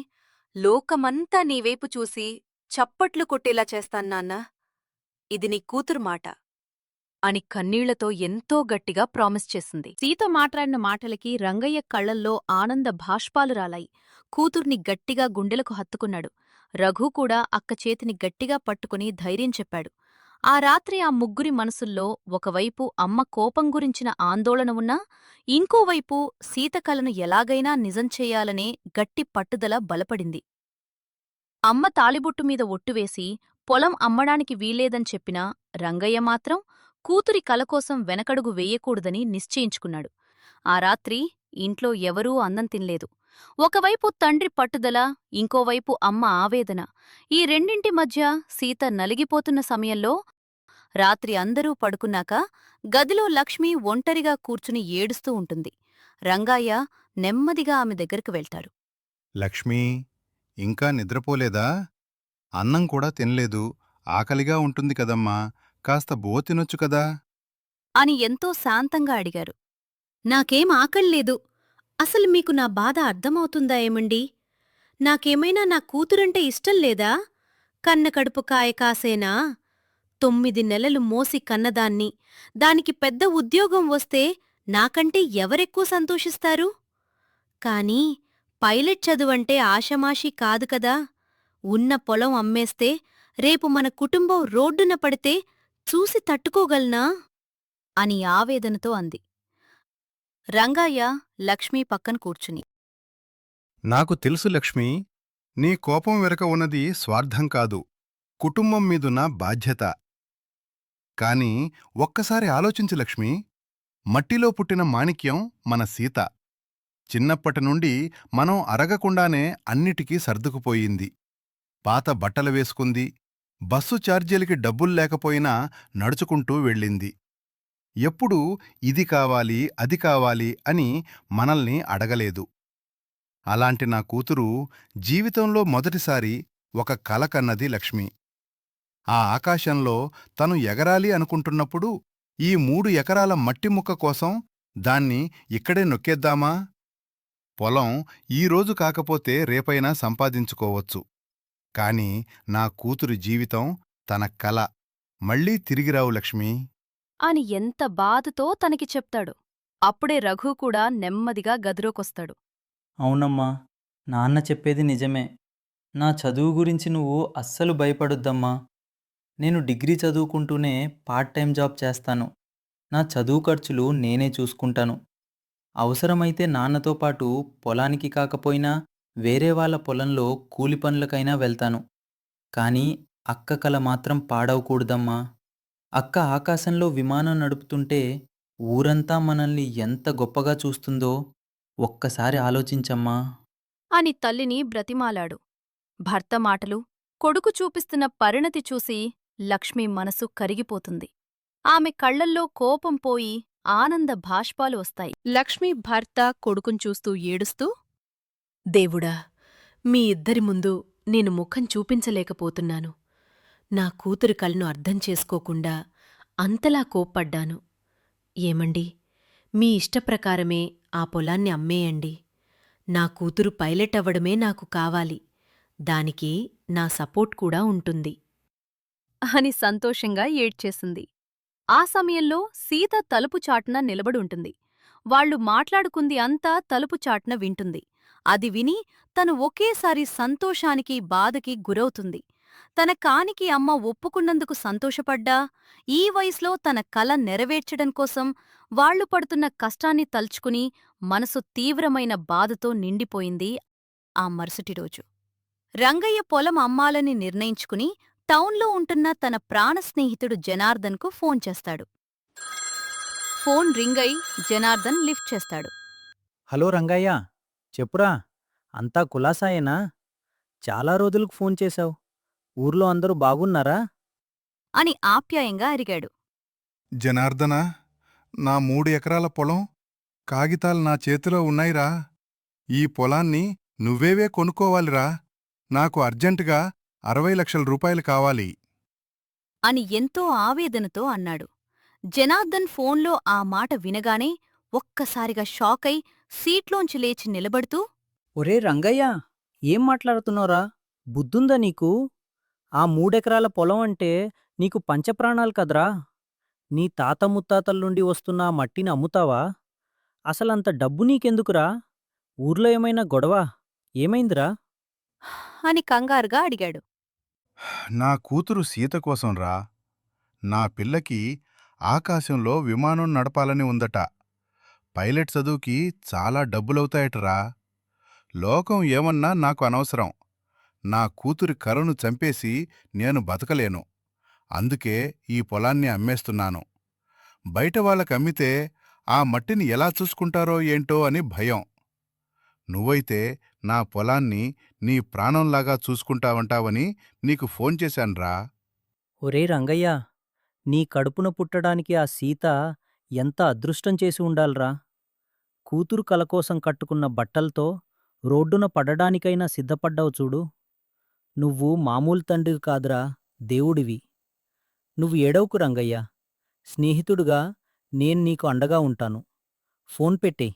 లోకమంతా నీవైపు చూసి చప్పట్లు కొట్టేలా చేస్తాన్నాన్నా. ఇది నీ కూతురు మాట. అని కన్నీళ్లతో ఎంతో గట్టిగా ప్రామిస్ చేసింది. సీత మాట్లాడిన మాటలకి రంగయ్య కళ్లల్లో ఆనంద భాష్పాలు రాలాయి. కూతుర్ని గట్టిగా గుండెలకు హత్తుకున్నాడు. రఘు కూడా అక్క చేతిని గట్టిగా పట్టుకుని ధైర్యం చెప్పాడు. ఆ రాత్రి ఆ ముగ్గురి మనసుల్లో ఒకవైపు అమ్మ కోపం గురించిన ఆందోళన ఉన్నా, ఇంకోవైపు సీత కలను ఎలాగైనా నిజం చెయ్యాలనే గట్టి పట్టుదల బలపడింది. అమ్మ తాలిబొట్టుమీద ఒట్టువేసి పొలం అమ్మడానికి వీల్లేదని చెప్పినా రంగయ్య మాత్రం కూతురి కలకోసం వెనకడుగు వేయకూడదని నిశ్చయించుకున్నాడు. ఆ రాత్రి ఇంట్లో ఎవరూ అన్నం తినలేదు. ఒకవైపు తండ్రి పట్టుదల, ఇంకోవైపు అమ్మ ఆవేదన. ఈ రెండింటి మధ్య సీత నలిగిపోతున్న సమయంలో రాత్రి అందరూ పడుకున్నాక గదిలో లక్ష్మి ఒంటరిగా కూర్చుని ఏడుస్తూ ఉంటుంది. రంగయ్య నెమ్మదిగా ఆమె దగ్గరకు వెళ్తాడు. లక్ష్మీ, ఇంకా నిద్రపోలేదా? అన్నం కూడా తినలేదు. ఆకలిగా ఉంటుంది కదమ్మా, కాస్త బో తినొచ్చు కదా. అని ఎంతో శాంతంగా అడిగారు. నాకేం ఆకల్లేదు. అసలు మీకు నా బాధ అర్థమవుతుందా ఏమండి? నాకేమైనా నా కూతురంటే ఇష్టం లేదా? కన్న కడుపు కాయ కాసేనా? 9 నెలలు మోసి కన్నదాన్ని, దానికి పెద్ద ఉద్యోగం వస్తే నాకంటే ఎవరెక్కువ సంతోషిస్తారు? కాని పైలట్ చదువంటే ఆషమాషీ కాదు కదా. ఉన్న పొలం అమ్మేస్తే రేపు మన కుటుంబం రోడ్డున పడితే చూసి తట్టుకోగలనా? అని ఆవేదనతో అంది. రంగయ్య లక్ష్మీ పక్కన కూర్చుని. నాకు తెలుసు లక్ష్మి, నీ కోపం వెనుక ఉన్నది స్వార్థం కాదు, కుటుంబం మీదున్న బాధ్యత. కాని ఒక్కసారి ఆలోచించు లక్ష్మి, మట్టిలో పుట్టిన మాణిక్యం మన సీత. చిన్నప్పటినుండి మనం అరగకుండానే అన్నిటికీ సర్దుకుపోయింది. పాత బట్టలు వేసుకుంది, బస్సు ఛార్జీలకి డబ్బుల్లేకపోయినా నడుచుకుంటూ వెళ్ళింది. ఎప్పుడూ ఇది కావాలి అది కావాలి అని మనల్ని అడగలేదు. అలాంటి నా కూతురు జీవితంలో మొదటిసారి ఒక కల కన్నది లక్ష్మి. ఆ ఆకాశంలో తను ఎగరాలి అనుకుంటున్నప్పుడు ఈ 3 ఎకరాల మట్టి ముక్క కోసం దాన్ని ఇక్కడే నొక్కేద్దామా? పొలం ఈరోజు కాకపోతే రేపైనా సంపాదించుకోవచ్చు. కాని నా కూతురి జీవితం, తన కల మళ్ళీ తిరిగిరావు లక్ష్మీ. అని ఎంత బాధతో తనకి చెప్తాడు. అప్పుడే రఘు కూడా నెమ్మదిగా గదిలోకొస్తాడు. అవునమ్మా, నాన్న చెప్పేది నిజమే. నా చదువు గురించి నువ్వు అస్సలు భయపడొద్దమ్మా. నేను డిగ్రీ చదువుకుంటూనే పార్ట్ టైం జాబ్ చేస్తాను. నా చదువు ఖర్చులు నేనే చూసుకుంటాను. అవసరమైతే నాన్నతో పాటు పొలానికి కాకపోయినా వేరే వాళ్ళ పొలంలో కూలి పనులకైనా వెళ్తాను. కానీ అక్క కల మాత్రం పాడవకూడదమ్మా. అక్క ఆకాశంలో విమానం నడుపుతుంటే ఊరంతా మనల్ని ఎంత గొప్పగా చూస్తుందో ఒక్కసారి ఆలోచించమ్మా. అని తల్లిని బ్రతిమాలాడు. భర్త మాటలు, కొడుకు చూపిస్తున్న పరిణతి చూసి లక్ష్మి మనసు కరిగిపోతుంది. ఆమె కళ్లల్లో కోపం పోయి ఆనంద భాష్పాలు వస్తాయి. లక్ష్మి భర్త కొడుకుని చూస్తూ ఏడుస్తూ, దేవుడా, మీ ఇద్దరి ముందు నేను ముఖం చూపించలేకపోతున్నాను. నా కూతురి కలను అర్థం చేసుకోకుండా అంతలా కోప్పడ్డాను. ఏమండి, మీ ఇష్టప్రకారమే ఆ పొలాన్ని అమ్మేయండి. నా కూతురు పైలట్ అవ్వడమే నాకు కావాలి. దానికి నా సపోర్ట్ కూడా ఉంటుంది. అని సంతోషంగా ఏడ్చేసింది. ఆ సమయంలో సీత తలుపు చాటున నిలబడుంటుంది. వాళ్లు మాట్లాడుకుంది అంతా తలుపు చాటున వింటుంది. అది విని తను ఒకేసారి సంతోషానికి బాధకి గురవుతుంది. తన కానికి అమ్మ ఒప్పుకున్నందుకు సంతోషపడ్డా, ఈ వయసులో తన కల నెరవేర్చడం కోసం వాళ్లు పడుతున్న కష్టాన్ని తలుచుకుని మనసు తీవ్రమైన బాధతో నిండిపోయింది. ఆ మరుసటి రోజు రంగయ్య పొలం అమ్మాలని నిర్ణయించుకుని టౌన్లో ఉంటున్న తన ప్రాణ స్నేహితుడు జనార్దన్కు ఫోన్ చేస్తాడు. ఫోన్ రింగ్ అయి జనార్దన్ లిఫ్ట్ చేస్తాడు. హలో రంగయ్య, చెప్పురా, అంతా కులాసాయేనా? చాలా రోజులకు ఫోన్ చేశావు. ఊర్లో అందరూ బాగున్నారా? అని ఆప్యాయంగా అడిగాడు. జనార్దనా, నా 3 ఎకరాల పొలం కాగితాలు నా చేతిలో ఉన్నాయిరా. ఈ పొలాన్ని నువ్వేవే కొనుక్కోవాలిరా. నాకు అర్జెంటుగా 60 లక్షల రూపాయలు కావాలి. అని ఎంతో ఆవేదనతో అన్నాడు. జనార్దన్ ఫోన్లో ఆ మాట వినగానే ఒక్కసారిగా షాకై సీట్లోంచి లేచి నిలబడుతూ, ఒరే రంగయ్య, ఏం మాట్లాడుతున్నావురా? బుద్ధుందా నీకు? ఆ 3 ఎకరాల పొలం అంటే నీకు పంచప్రాణాలు కదరా. నీ తాత ముత్తాతల నుండి వస్తున్న ఆ మట్టిని అమ్ముతావా? అసలంత డబ్బు నీకెందుకురా? ఊర్లో ఏమైనా గొడవ? ఏమైందిరా? అని కంగారుగా అడిగాడు. నా కూతురు సీత కోసంరా. నా పిల్లకి ఆకాశంలో విమానం నడపాలని ఉందట. పైలట్ చదువుకి చాలా డబ్బులవుతాయటరా. లోకం ఏమన్నా నాకు అనవసరం. నా కూతురి కలను చంపేసి నేను బతకలేను. అందుకే ఈ పొలాన్ని అమ్మేస్తున్నాను. బయట వాళ్ళకమ్మితే ఆ మట్టిని ఎలా చూసుకుంటారో ఏంటో అని భయం. నువ్వైతే నా పొలాన్ని నీ ప్రాణంలాగా చూసుకుంటావంటావని నీకు ఫోన్ చేశాన్రా. ఒరే రంగయ్య, నీ కడుపున పుట్టడానికి ఆ సీత ఎంత అదృష్టం చేసి ఉండాలిరా. కూతురు కల కోసం కట్టుకున్న బట్టలతో రోడ్డున పడడానికైనా సిద్ధపడ్డావు చూడు. నువ్వు మామూలు తండ్రివి కాదురా, దేవుడివి. నువ్వు ఏడవకు రంగయ్య. స్నేహితుడుగా నేను నీకు అండగా ఉంటాను. ఫోన్ పెట్టే,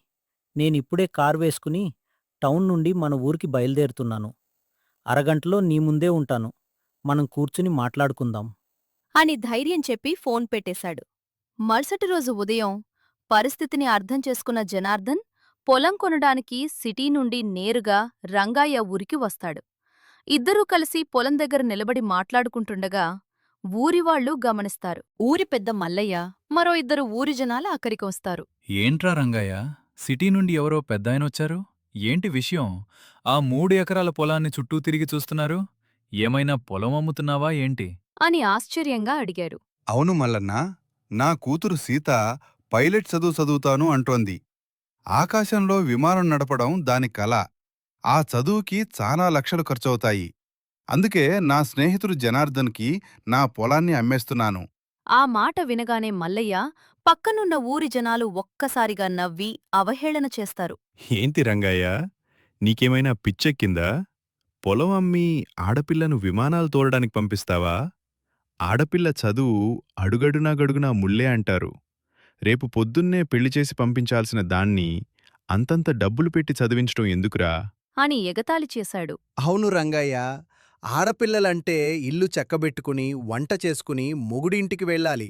నేనిప్పుడే కారు వేసుకుని టౌన్ నుండి మన ఊరికి బయలుదేరుతున్నాను. అరగంటలో నీ ముందే ఉంటాను. మనం కూర్చుని మాట్లాడుకుందాం. అని ధైర్యం చెప్పి ఫోన్ పెట్టేశాడు. మరుసటి రోజు ఉదయం పరిస్థితిని అర్థం చేసుకున్న జనార్దన్ పొలం కొనడానికి సిటీ నుండి నేరుగా రంగయ్య ఊరికి వస్తాడు. ఇద్దరూ కలిసి పొలం దగ్గర నిలబడి మాట్లాడుకుంటుండగా ఊరివాళ్లు గమనిస్తారు. ఊరి పెద్ద మల్లయ్య మరో ఇద్దరు ఊరి జనాల అక్కడికి వస్తారు. ఏంట్రా రంగయ్య, సిటీ నుండి ఎవరో పెద్దాయనొచ్చారు? ఏంటి విషయం? ఆ 3 ఎకరాల పొలాన్ని చుట్టూ తిరిగి చూస్తున్నారు? ఏమైనా పొలం అమ్ముతున్నావా ఏంటి? అని ఆశ్చర్యంగా అడిగారు. అవును మల్లన్న, నా కూతురు సీత పైలట్ చదువుతాను అంటోంది. ఆకాశంలో విమానం నడపడం దాని కల. ఆ చదువుకి చాలా లక్షలు ఖర్చవుతాయి. అందుకే నా స్నేహితుడు జనార్దన్కి నా పొలాన్ని అమ్మేస్తున్నాను. ఆ మాట వినగానే మల్లయ్య పక్కనున్న ఊరి జనాలు ఒక్కసారిగా నవ్వి అవహేళన చేస్తారు. ఏంటి రంగయ్య, నీకేమైనా పిచ్చెక్కిందా? పొలం అమ్మి ఆడపిల్లను విమానాలు తోలడానికి పంపిస్తావా? ఆడపిల్ల చదువు అడుగడునా గడుగునా ముల్లే అంటారు. రేపు పొద్దున్నే పెళ్లిచేసి పంపించాల్సిన దాన్ని అంతంత డబ్బులు పెట్టి చదివించటం ఎందుకురా? అని ఎగతాళి చేశాడు. అవును రంగయ్య, ఆడపిల్లలంటే ఇల్లు చక్కబెట్టుకుని వంట చేసుకుని మొగుడింటికి వెళ్ళాలి.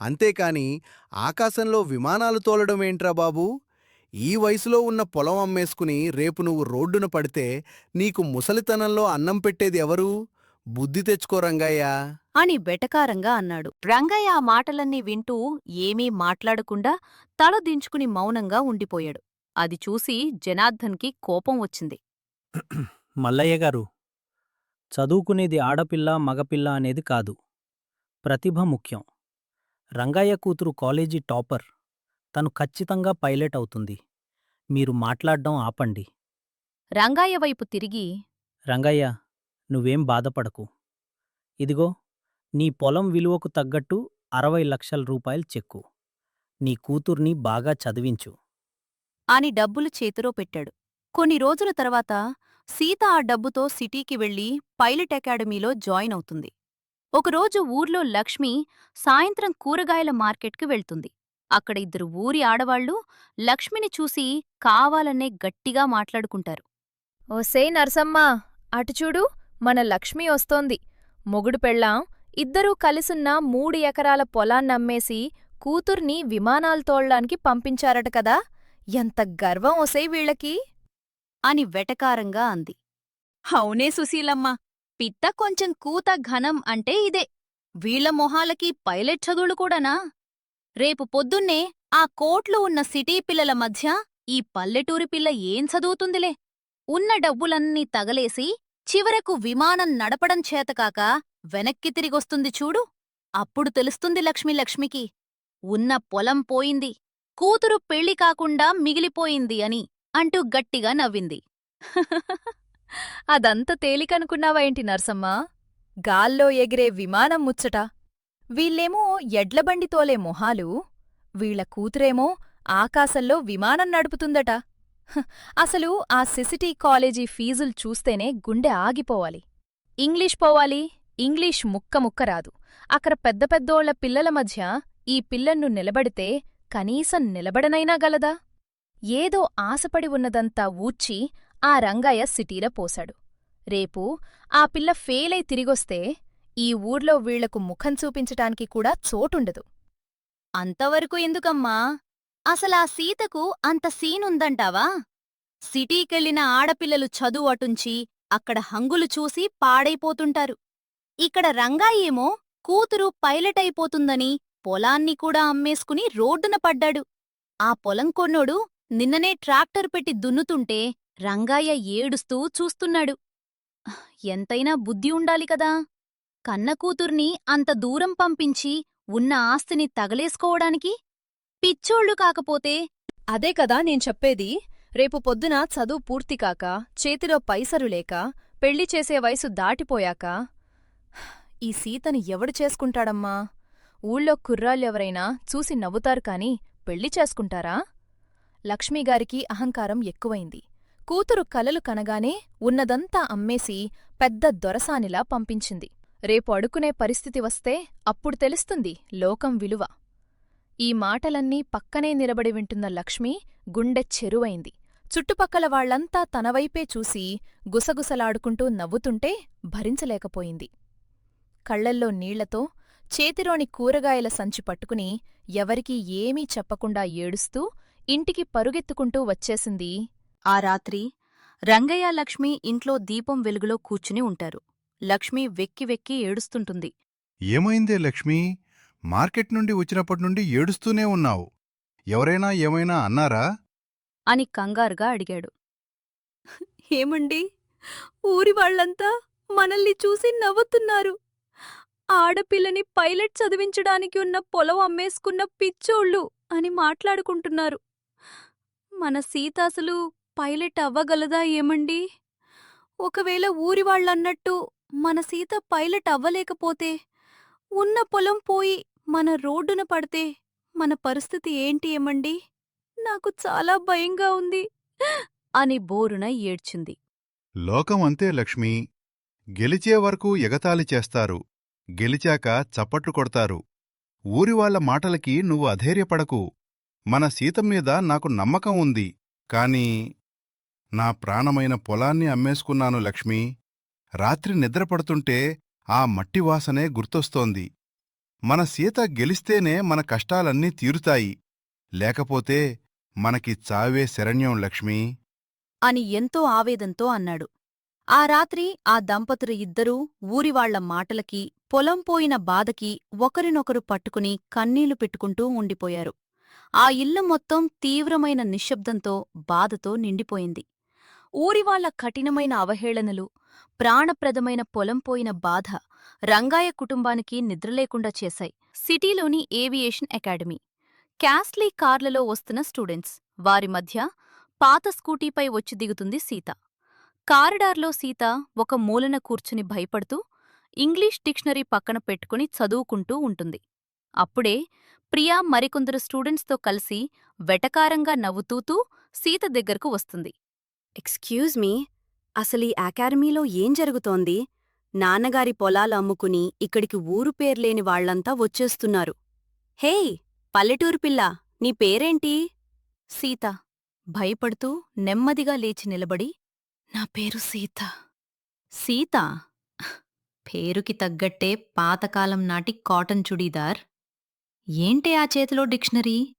అంతేకాని ఆకాశంలో విమానాలు తోలడం ఏంట్రా బాబూ? ఈ వయసులో ఉన్న పొలం అమ్మేసుకుని రేపు నువ్వు రోడ్డున పడితే నీకు ముసలితనంలో అన్నం పెట్టేది ఎవరు? బుద్ధి తెచ్చుకో రంగయ్య అని వెటకారంగా అన్నాడు. రంగయ్య ఆ మాటలన్నీ వింటూ ఏమీ మాట్లాడకుండా తల దించుకుని మౌనంగా ఉండిపోయాడు. అది చూసి జనార్దన్కి కోపం వచ్చింది. మల్లయ్య గారు, చదువుకునేది ఆడపిల్ల మగపిల్ల అనేది కాదు, ప్రతిభ ముఖ్యం. రంగయ్య కూతురు కాలేజీ టాపర్. తను ఖచ్చితంగా పైలట్ అవుతుంది. మీరు మాట్లాడ్డం ఆపండి. రంగయ్య వైపు తిరిగి, రంగయ్య, నువ్వేం బాధపడకు. ఇదిగో నీ పొలం విలువకు తగ్గట్టు 60 లక్షల రూపాయలు చెక్కు. నీ కూతుర్ని బాగా చదివించు అని డబ్బులు చేతిలో పెట్టాడు. కొన్ని రోజుల తర్వాత సీత ఆ డబ్బుతో సిటీకి వెళ్లి పైలట్ అకాడమీలో జాయిన్ అవుతుంది. ఒకరోజు ఊర్లో లక్ష్మి సాయంత్రం కూరగాయల మార్కెట్కి వెళ్తుంది. అక్కడ ఇద్దరు ఊరి ఆడవాళ్లు లక్ష్మిని చూసి కావాలనే గట్టిగా మాట్లాడుకుంటారు. ఓసే నర్సమ్మా, అటుచూడు, మన లక్ష్మి వస్తోంది. మొగుడు పెళ్ళాం ఇద్దరూ కలిసున్న 3 ఎకరాల పొలాన్నమ్మేసి కూతుర్ని విమానాలు తోలడానికి పంపించారట కదా! ఎంత గర్వం ఓసే వీళ్ళకి! అని వెటకారంగా అంది. అవునే సుశీలమ్మ, పిట్ట కొంచెం కూత ఘనం అంటే ఇదే. వీళ్ల మొహాలకి పైలట్ చదువులు కూడానా? రేపు పొద్దున్నే ఆ కోట్లు ఉన్న సిటీ పిల్లల మధ్య ఈ పల్లెటూరి పిల్ల ఏం చదువుతుందిలే? ఉన్న డబ్బులన్నీ తగలేసి చివరకు విమానం నడపడం చేతకాక వెనక్కి తిరిగొస్తుంది చూడు, అప్పుడు తెలుస్తుంది లక్ష్మికి ఉన్న పొలం పోయింది, కూతురు పెళ్లి కాకుండా మిగిలిపోయింది అని అంటూ గట్టిగా నవ్వింది. అదంత తేలికనుకున్నావా ఏంటి నర్సమ్మా? గాల్లో ఎగిరే విమానం ముచ్చట. వీళ్ళేమో ఎడ్లబండి తోలే మొహాలు, వీళ్ల కూతురేమో ఆకాశంలో విమానం నడుపుతుందట. అసలు ఆ సిసిటీ కాలేజీ ఫీజులు చూస్తేనే గుండె ఆగిపోవాలి. ఇంగ్లీష్ పోవాలి, ఇంగ్లీష్ ముక్క రాదు. అక్కడ పెద్ద పెద్దోళ్ల పిల్లల మధ్య ఈ పిల్లన్ను నిలబడితే కనీసం నిలబడనైనా గలదా? ఏదో ఆశపడి ఉన్నదంతా ఊడ్చి ఆ రంగయ్య సిటీలో పోశాడు. రేపు ఆ పిల్ల ఫెయిలై తిరిగొస్తే ఈ ఊర్లో వీళ్లకు ముఖం చూపించటానికి కూడా చోటుండదు. అంతవరకు ఎందుకమ్మా? అసలా సీతకు అంత సీనుందంటావా? సిటీకెళ్లిన ఆడపిల్లలు చదువు అటుంచి అక్కడ హంగులు చూసి పాడైపోతుంటారు. ఇక్కడ రంగాయేమో కూతురు పైలట్ అయిపోతుందని పొలాన్ని కూడా అమ్మేసుకుని రోడ్డున పడ్డాడు. ఆ పొలం కొన్నోడు నిన్ననే ట్రాక్టర్ పెట్టి దున్నుతుంటే రంగాయ ఏడుస్తూ చూస్తున్నాడు. ఎంతైనా బుద్ధి ఉండాలి కదా! కన్నకూతుర్ని అంత దూరం పంపించి ఉన్న ఆస్తిని తగలేసుకోవడానికి? పిచ్చోళ్ళు కాకపోతే అదే కదా నేను చెప్పేది. రేపు పొద్దున చదువు పూర్తికాక, చేతిలో పైసరు లేక, పెళ్లి చేసే వయసు దాటిపోయాక ఈ సీతని ఎవడు చేసుకుంటాడమ్మా? ఊళ్ళో కుర్రాళ్ళెవరైనా చూసి నవ్వుతారు కాని పెళ్లి చేసుకుంటారా? లక్ష్మీగారికి అహంకారం ఎక్కువైంది. కూతురు కలలు కనగానే ఉన్నదంతా అమ్మేసి పెద్ద దొరసానిలా పంపించింది. రేపు అడుకునే పరిస్థితి వస్తే అప్పుడు తెలుస్తుంది లోకం విలువ. ఈ మాటలన్నీ పక్కనే నిలబడి వింటున్న లక్ష్మి గుండె చెరువైంది. చుట్టుపక్కల వాళ్లంతా తనవైపే చూసి గుసగుసలాడుకుంటూ నవ్వుతుంటే భరించలేకపోయింది. కళ్లల్లో నీళ్లతో చేతిలోని కూరగాయల సంచి పట్టుకుని ఎవరికీ ఏమీ చెప్పకుండా ఏడుస్తూ ఇంటికి పరుగెత్తుకుంటూ వచ్చేసింది. ఆ రాత్రి రంగయ్య లక్ష్మి ఇంట్లో దీపం వెలుగులో కూర్చుని ఉంటారు. లక్ష్మి వెక్కి వెక్కి ఏడుస్తుంటుంది. ఏమైందే లక్ష్మీ? మార్కెట్ నుండి వచ్చినప్పటినుండి ఏడుస్తూనే ఉన్నావు. ఎవరైనా ఏమైనా అన్నారా? అని కంగారుగా అడిగాడు. ఏమండి, ఊరి వాళ్ళంతా మనల్ని చూసి నవ్వుతున్నారు. ఆడపిల్లని పైలట్ చదివించడానికి ఉన్న పొలం అమ్మేసుకున్న పిచ్చోళ్ళు అని మాట్లాడుకుంటున్నారు. మన సీత అసలు పైలట్ అవ్వగలదా ఏమండి? ఒకవేళ ఊరి వాళ్ళన్నట్టు మన సీత పైలట్ అవ్వలేకపోతే, ఉన్న పొలం పోయి మన రోడ్డున పడితే మన పరిస్థితి ఏంటి ఏమండి? నాకు చాలా భయంగా ఉంది అని బోరున ఏడ్చింది. లోకం అంతే లక్ష్మీ. గెలిచే వరకు ఎగతాళి చేస్తారు, గెలిచాక చప్పట్లు కొడతారు. ఊరివాళ్ల మాటలకి నువ్వు అధైర్యపడకు. మన సీత మీద నాకు నమ్మకం ఉంది. కాని నా ప్రాణమైన పొలాన్ని అమ్మేసుకున్నాను లక్ష్మీ. రాత్రి నిద్రపడుతుంటే ఆ మట్టివాసనే గుర్తొస్తోంది. మన సీత గెలిస్తేనే మన కష్టాలన్నీ తీరుతాయి. లేకపోతే మనకి చావే శరణ్యం లక్ష్మీ. అని ఎంతో ఆవేదంతో అన్నాడు. ఆ రాత్రి ఆ దంపతులు ఇద్దరూ ఊరివాళ్ల మాటలకి, పొలం పోయిన బాధకి ఒకరినొకరు పట్టుకుని కన్నీళ్లు పెట్టుకుంటూ ఉండిపోయారు. ఆ ఇల్లు మొత్తం తీవ్రమైన నిశ్శబ్దంతో, బాధతో నిండిపోయింది. ఊరివాళ్ల కఠినమైన అవహేళనలు, ప్రాణప్రదమైన పొలం పోయిన బాధ రంగాయ కుటుంబానికి నిద్రలేకుండా చేశాయి. సిటీలోని ఏవియేషన్ అకాడమీ, క్యాస్లీ కార్లలో వస్తున్న స్టూడెంట్స్, వారి మధ్య పాత స్కూటీపై వచ్చి దిగుతుంది సీత. కారిడార్లో సీత ఒక మూలన కూర్చుని భయపడుతూ ఇంగ్లీష్ డిక్షనరీ పక్కన పెట్టుకుని చదువుకుంటూ ఉంటుంది. అప్పుడే ప్రియా మరికొందరు స్టూడెంట్స్తో కలిసి వెటకారంగా నవ్వుతూతూ సీత దగ్గరకు వస్తుంది. ఎక్స్క్యూజ్ మీ, అసలీ అకాడమీలో ఏం జరుగుతోంది? నాన్నగారి పొలాలు అమ్ముకుని ఇక్కడికి ఊరు పేర్లేని వాళ్లంతా వచ్చేస్తున్నారు. హే, పల్లెటూరు పిల్ల, నీ పేరేంటి? సీత భయపడుతూ నెమ్మదిగా లేచి నిలబడి, నా పేరు సీత. సీత? పేరుకి తగ్గట్టే పాతకాలం నాటి కాటన్ చుడీదార్. ఏంటే ఆ చేతిలో డిక్షనరీ?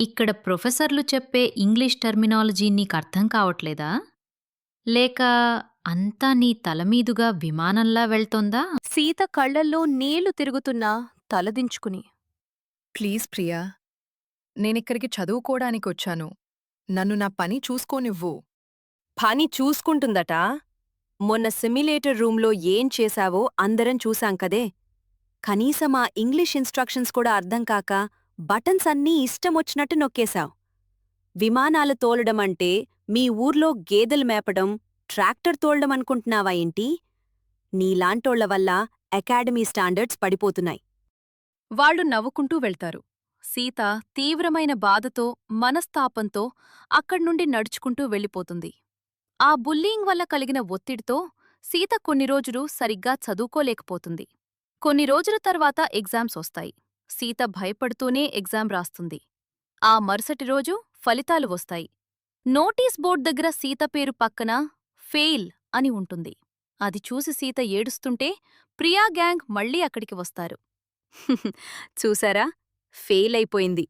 ఇక్కడ ప్రొఫెసర్లు చెప్పే ఇంగ్లీష్ టర్మినాలజీ నీకర్థం కావట్లేదా? లేక అంతా నీ తలమీదుగా విమానంలా వెళ్తోందా? సీత కళ్లల్లో నీళ్లు తిరుగుతున్నా తలదించుకుని, ప్లీజ్ ప్రియా, నేనిక్కడికి చదువుకోడానికొచ్చాను. నన్ను నా పని చూసుకోనివ్వు. పని చూసుకుంటుందట. మొన్న సిమ్యులేటర్ రూంలో ఏం చేశావో అందరం చూశాం కదే. కనీసం ఆ ఇంగ్లీష్ ఇన్స్ట్రక్షన్స్ కూడా అర్థం కాక బటన్స్ అన్నీ ఇష్టమొచ్చినట్టు నొక్కేశావ్. విమానాలు తోలడమంటే మీ ఊర్లో గేదెలు మేపడం, ట్రాక్టర్ తోలడం అనుకుంటున్నావా ఏంటి? నీలాంటోళ్ల వల్ల అకాడమీ స్టాండర్డ్స్ పడిపోతున్నాయి. వాళ్లు నవ్వుకుంటూ వెళ్తారు. సీత తీవ్రమైన బాధతో, మనస్తాపంతో అక్కడ్నుండి నడుచుకుంటూ వెళ్ళిపోతుంది. ఆ బుల్లీయింగ్ వల్ల కలిగిన ఒత్తిడితో సీత కొన్ని రోజులు సరిగ్గా చదువుకోలేకపోతుంది. కొన్ని రోజుల తర్వాత ఎగ్జామ్స్ వస్తాయి. సీత భయపడుతూనే ఎగ్జామ్ రాస్తుంది. ఆ మరుసటి రోజు ఫలితాలు వస్తాయి. నోటీస్ బోర్డ్ దగ్గర సీత పేరు పక్కన ఫెయిల్ అని ఉంటుంది. అది చూసి సీత ఏడుస్తుంటే ప్రియా గ్యాంగ్ మళ్ళీ అక్కడికి వస్తారు. చూసారా, ఫెయిల్ అయిపోయింది.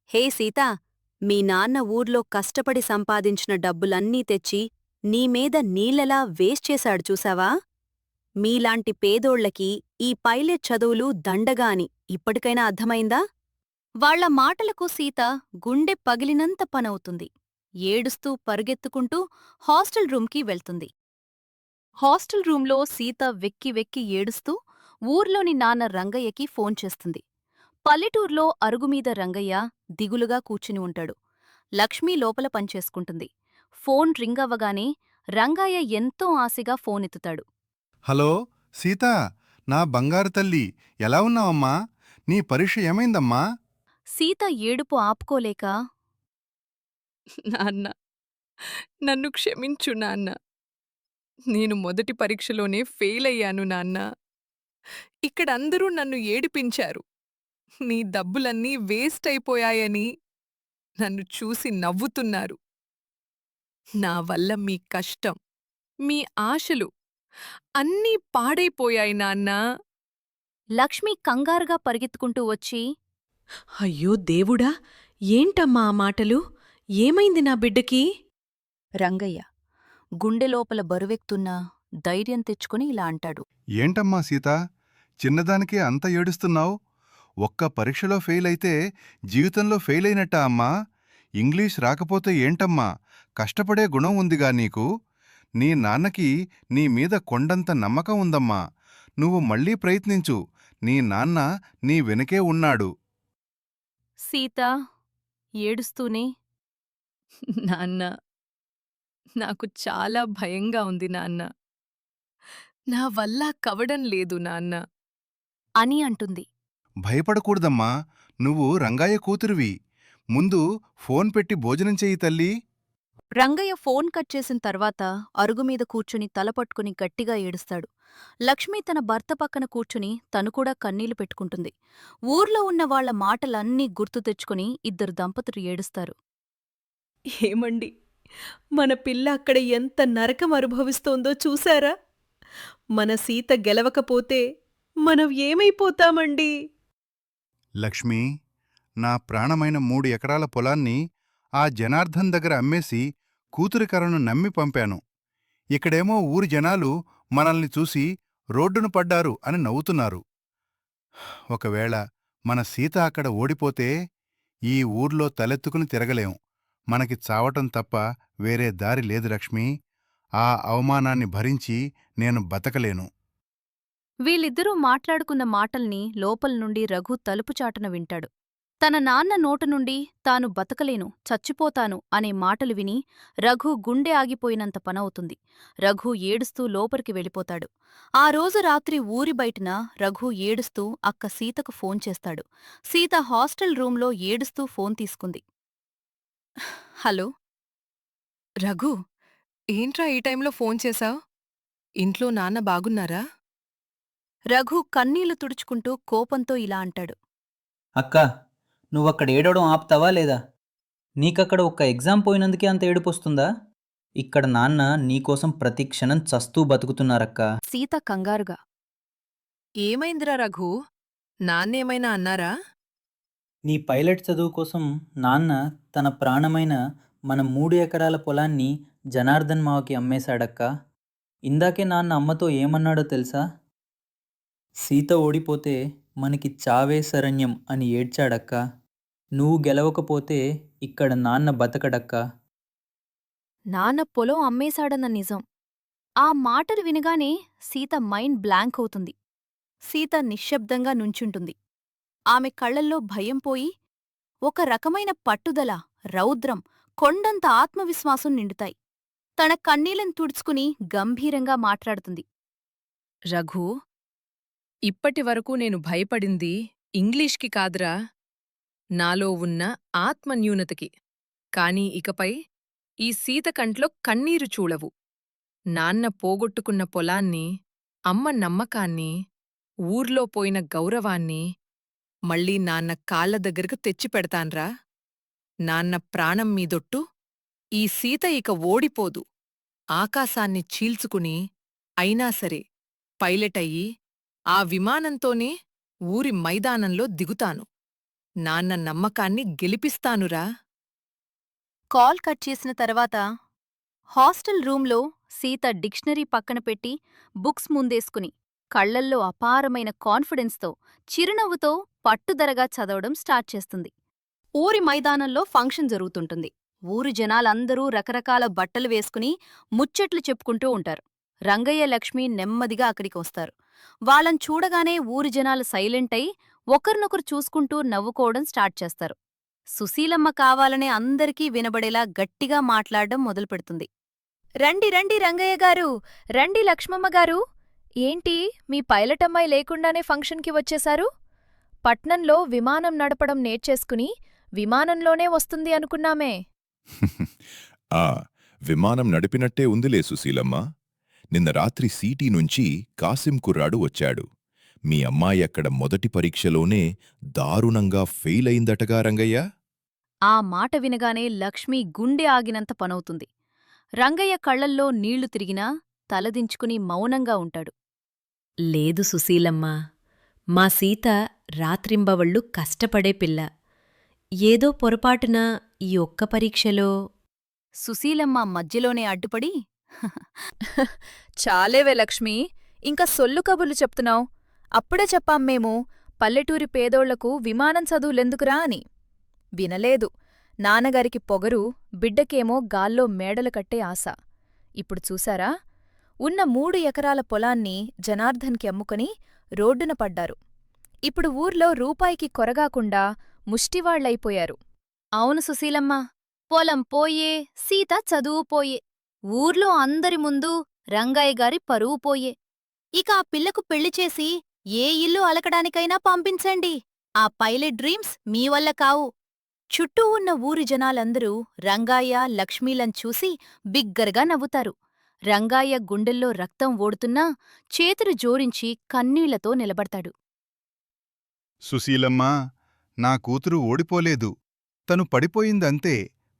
హే సీతా, మీ నాన్న ఊర్లో కష్టపడి సంపాదించిన డబ్బులన్నీ తెచ్చి నీమీద నీళ్లలా వేస్ట్ చేశాడు చూసావా? మీలాంటి పేదోళ్లకి ఈ పైలట్ చదువులు దండగా అని ఇప్పటికైనా అర్థమైందా? వాళ్ల మాటలకు సీత గుండె పగిలినంత పనవుతుంది. ఏడుస్తూ పరుగెత్తుకుంటూ హాస్టల్ రూంకి వెళ్తుంది. హాస్టల్ రూంలో సీత వెక్కి వెక్కి ఏడుస్తూ ఊర్లోని నాన్న రంగయ్యకి ఫోన్ చేస్తుంది. పల్లెటూర్లో అరుగుమీద రంగయ్య దిగులుగా కూర్చుని ఉంటాడు. లక్ష్మి లోపల పనిచేసుకుంటుంది. ఫోన్ రింగ్ అవ్వగానే రంగయ్య ఎంతో ఆశగా ఫోనెత్తుతాడు. హలో సీతా, నా బంగారు తల్లి, ఎలా ఉన్నావమ్మా? నీ పరీక్ష ఏమైందమ్మా? సీత ఏడుపు ఆపుకోలేక, నాన్న, నన్ను క్షమించు నాన్న. నేను మొదటి పరీక్షలోనే ఫెయిల్ అయ్యాను నాన్న. ఇక్కడందరూ నన్ను ఏడిపించారు. నీ డబ్బులన్నీ వేస్ట్ అయిపోయాయని నన్ను చూసి నవ్వుతున్నారు. నా వల్ల మీ కష్టం, మీ ఆశలు అన్నీ పాడైపోయాయి నాన్నా. లక్ష్మి కంగారుగా పరిగెత్తుకుంటూ వచ్చి, అయ్యో దేవుడా, ఏంటమ్మా ఆ మాటలు? ఏమైంది నా బిడ్డకి? రంగయ్య గుండె లోపల బరువెక్తున్నా ధైర్యం తెచ్చుకుని ఇలా అంటాడు. ఏంటమ్మా సీత, చిన్నదానికే అంత ఏడుస్తున్నావు? ఒక్క పరీక్షలో ఫెయిల్ అయితే జీవితంలో ఫెయిల్ అయినట్టా అమ్మా? ఇంగ్లీష్ రాకపోతే ఏంటమ్మా? కష్టపడే గుణం ఉందిగా నీకు. నీ నాన్నకి నీ మీద కొండంత నమ్మకం ఉందమ్మా. నువ్వు మళ్ళీ ప్రయత్నించు. నీ నాన్న నీ వెనుకే ఉన్నాడు. సీత ఏడుస్తూనే, నాన్న, నాకు చాలా భయంగా ఉంది నాన్న. నా వల్ల కవడం లేదు నాన్న. అని అంటుంది. భయపడకూడదమ్మా. నువ్వు రంగయ్య కూతురివి. ముందు ఫోన్ పెట్టి భోజనం చెయ్యి తల్లీ. రంగయ్య ఫోన్ కట్ చేసిన తర్వాత అరుగుమీద కూర్చుని తలపట్టుకుని గట్టిగా ఏడుస్తాడు. లక్ష్మి తన భర్త పక్కన కూర్చుని తను కూడా కన్నీళ్లు పెట్టుకుంటుంది. ఊర్లో ఉన్న వాళ్ల మాటలన్నీ గుర్తు తెచ్చుకుని ఇద్దరు దంపతులు ఏడుస్తారు. ఏమండి, మన పిల్ల అక్కడ ఎంత నరకం అనుభవిస్తోందో చూశారా? మన సీత గెలవకపోతే మనం ఏమైపోతామండి? లక్ష్మీ, నా ప్రాణమైన 3 ఎకరాల పొలాన్ని ఆ జనార్దన్ దగ్గర అమ్మేసి కూతురి కరను నమ్మి పంపాను. ఇక్కడేమో ఊరి జనాలు మనల్ని చూసి రోడ్డున పడ్డారు అని నవ్వుతున్నారు. ఒకవేళ మన సీత అక్కడ ఓడిపోతే ఈ ఊర్లో తలెత్తుకుని తిరగలేం. మనకి చావటం తప్ప వేరే దారి లేదు లక్ష్మీ. ఆ అవమానాన్ని భరించి నేను బతకలేను. వీళ్ళిద్దరూ మాట్లాడుకున్న మాటల్ని లోపల్నుండి రఘు తలుపుచాటున వింటాడు. తన నాన్న నోటు నుండి తాను బతకలేను, చచ్చిపోతాను అనే మాటలు విని రఘు గుండె ఆగిపోయినంత పనవుతుంది. రఘు ఏడుస్తూ లోపలికి వెళ్ళిపోతాడు. ఆ రోజు రాత్రి ఊరి బయటన రఘు ఏడుస్తూ అక్క సీతకు ఫోన్ చేస్తాడు. సీత హాస్టల్ రూంలో ఏడుస్తూ ఫోన్ తీసుకుంది. హలో రఘు, ఏంట్రా ఈ టైంలో ఫోన్ చేశావ్? ఇంట్లో నాన్న బాగున్నారా? రఘు కన్నీళ్లు తుడుచుకుంటూ కోపంతో ఇలా అంటాడు. అక్కా, నువ్వక్కడ ఏడవడం ఆపుతావా లేదా? నీకక్కడ ఒక్క ఎగ్జామ్ పోయినందుకే అంత ఏడుపొస్తుందా? ఇక్కడ నాన్న నీకోసం ప్రతి క్షణం చస్తూ బతుకుతున్నారక్కా. సీత కంగారుగా. ఏమైందిరా రఘు? నాన్నేమైనా అన్నారా? నీ పైలట్ చదువు కోసం నాన్న తన ప్రాణమైన మన 3 ఎకరాల పొలాన్ని జనార్దన్ మావకి అమ్మేశాడక్కా. ఇందాకే నాన్న అమ్మతో ఏమన్నాడో తెలుసా? సీత ఓడిపోతే మనకి చావే శరణ్యం అని ఏడ్చాడక్కా. నువ్వు గెలవకపోతే ఇక్కడ నాన్న బతకడక్కా. నాన్న పొలం అమ్మేశాడన్న నిజం. ఆ మాటలు వినగానే సీత మైండ్ బ్లాంక్ అవుతుంది. సీత నిశ్శబ్దంగా నుంచుంటుంది. ఆమె కళ్లల్లో భయం పోయి ఒక రకమైన పట్టుదల, రౌద్రం, కొండంత ఆత్మవిశ్వాసం నిండుతాయి. తన కన్నీళ్లను తుడుచుకుని గంభీరంగా మాట్లాడుతుంది. రఘు, ఇప్పటివరకు నేను భయపడింది ఇంగ్లీష్కి కాదురా, నాలో ఉన్న ఆత్మన్యూనతకి. కాని ఇకపై ఈ సీత కంట్లో కన్నీరు చూడవు. నాన్న పోగొట్టుకున్న పొలాన్ని, అమ్మ నమ్మకాన్ని, ఊర్లో పోయిన గౌరవాన్ని మళ్ళీ నాన్న కాళ్ల దగ్గరకు తెచ్చిపెడతాన్రా. నాన్న ప్రాణం మీదొట్టు, ఈ సీత ఇక ఓడిపోదు. ఆకాశాన్ని చీల్చుకుని అయినా సరే పైలటయ్యి ఆ విమానంతోనే ఊరి మైదానంలో దిగుతాను. నాన్న నమ్మకాన్ని గెలిపిస్తానురా. కాల్ కట్ చేసిన తర్వాత హాస్టల్ రూంలో సీత డిక్షనరీ పక్కన పెట్టి బుక్స్ ముందేసుకుని కళ్లల్లో అపారమైన కాన్ఫిడెన్స్తో, చిరునవ్వుతో పట్టుదరగా చదవడం స్టార్ట్ చేస్తుంది. ఊరి మైదానంలో ఫంక్షన్ జరుగుతుంటుంది. ఊరి జనాలందరూ రకరకాల బట్టలు వేసుకుని ముచ్చట్లు చెప్పుకుంటూ ఉంటారు. రంగయ్య, లక్ష్మి నెమ్మదిగా అక్కడికి వస్తారు. వాళ్ళని చూడగానే ఊరి జనాలు సైలెంట్ అయి ఒకరినొకరు చూసుకుంటూ నవ్వుకోవడం స్టార్ట్ చేస్తారు. సుశీలమ్మ కావాలనే అందరికీ వినబడేలా గట్టిగా మాట్లాడడం మొదలుపెడుతుంది. రండి రండి రంగయ్య గారు, రండి లక్ష్మమ్మగారు. ఏంటి, మీ పైలటమ్మాయి లేకుండానే ఫంక్షన్కి వచ్చేశారు? పట్నంలో విమానం నడపడం నేర్చేసుకుని విమానంలోనే వస్తుంది అనుకున్నామే. ఆ విమానం నడిపినట్టే ఉందిలే సుశీలమ్మ. నిన్న రాత్రి సిటీ నుంచి కాసిం కుర్రాడు వచ్చాడు. మీ అమ్మాయి అక్కడ మొదటి పరీక్షలోనే దారుణంగా ఫెయిల్ అయిందటగా రంగయ్య. ఆ మాట వినగానే లక్ష్మి గుండె ఆగినంత పనవుతుంది. రంగయ్య కళ్లల్లో నీళ్లు తిరిగినా తలదించుకుని మౌనంగా ఉంటాడు. లేదు సుశీలమ్మా, మా సీత రాత్రింబవళ్ళు కష్టపడే పిల్ల. ఏదో పొరపాటున ఈ ఒక్క పరీక్షలో సుశీలమ్మ మధ్యలోనే అడ్డుపడి చాలేవే లక్ష్మి, ఇంకా సొల్లు కబుర్లు చెప్తున్నావు. అప్పుడే చెప్పాం మేము, పల్లెటూరి పేదోళ్లకు విమానం చదువులెందుకురా అని. వినలేదు. నాన్నగారికి పొగరు, బిడ్డకేమో గాల్లో మేడలు కట్టే ఆశ. ఇప్పుడు చూశారా, ఉన్న 3 ఎకరాల పొలాన్ని జనార్దన్కి అమ్ముకొని రోడ్డున పడ్డారు. ఇప్పుడు ఊర్లో రూపాయికి కొరగాకుండా ముష్టివాళ్లైపోయారు. అవును సుశీలమ్మ, పొలం పోయే, సీత చదువు పోయే, ఊర్లో అందరి ముందు రంగయ్య గారి పరువు పోయే. ఇక ఆ పిల్లకు పెళ్లి చేసి ఏ ఇల్లు అలకడానికైనా పంపించండి. ఆ పైలట్ డ్రీమ్స్ మీ వల్ల కావు. చుట్టూ ఉన్న ఊరి జనాలందరూ రంగయ్య, లక్ష్మీలను చూసి బిగ్గరగా నవ్వుతారు. రంగయ్య గుండెల్లో రక్తం ఓడుతున్నా చేతులు జోడించి కన్నీళ్లతో నిలబడతాడు. సుశీలమ్మా, నా కూతురు ఓడిపోలేదు. తను పడిపోయిందంతే,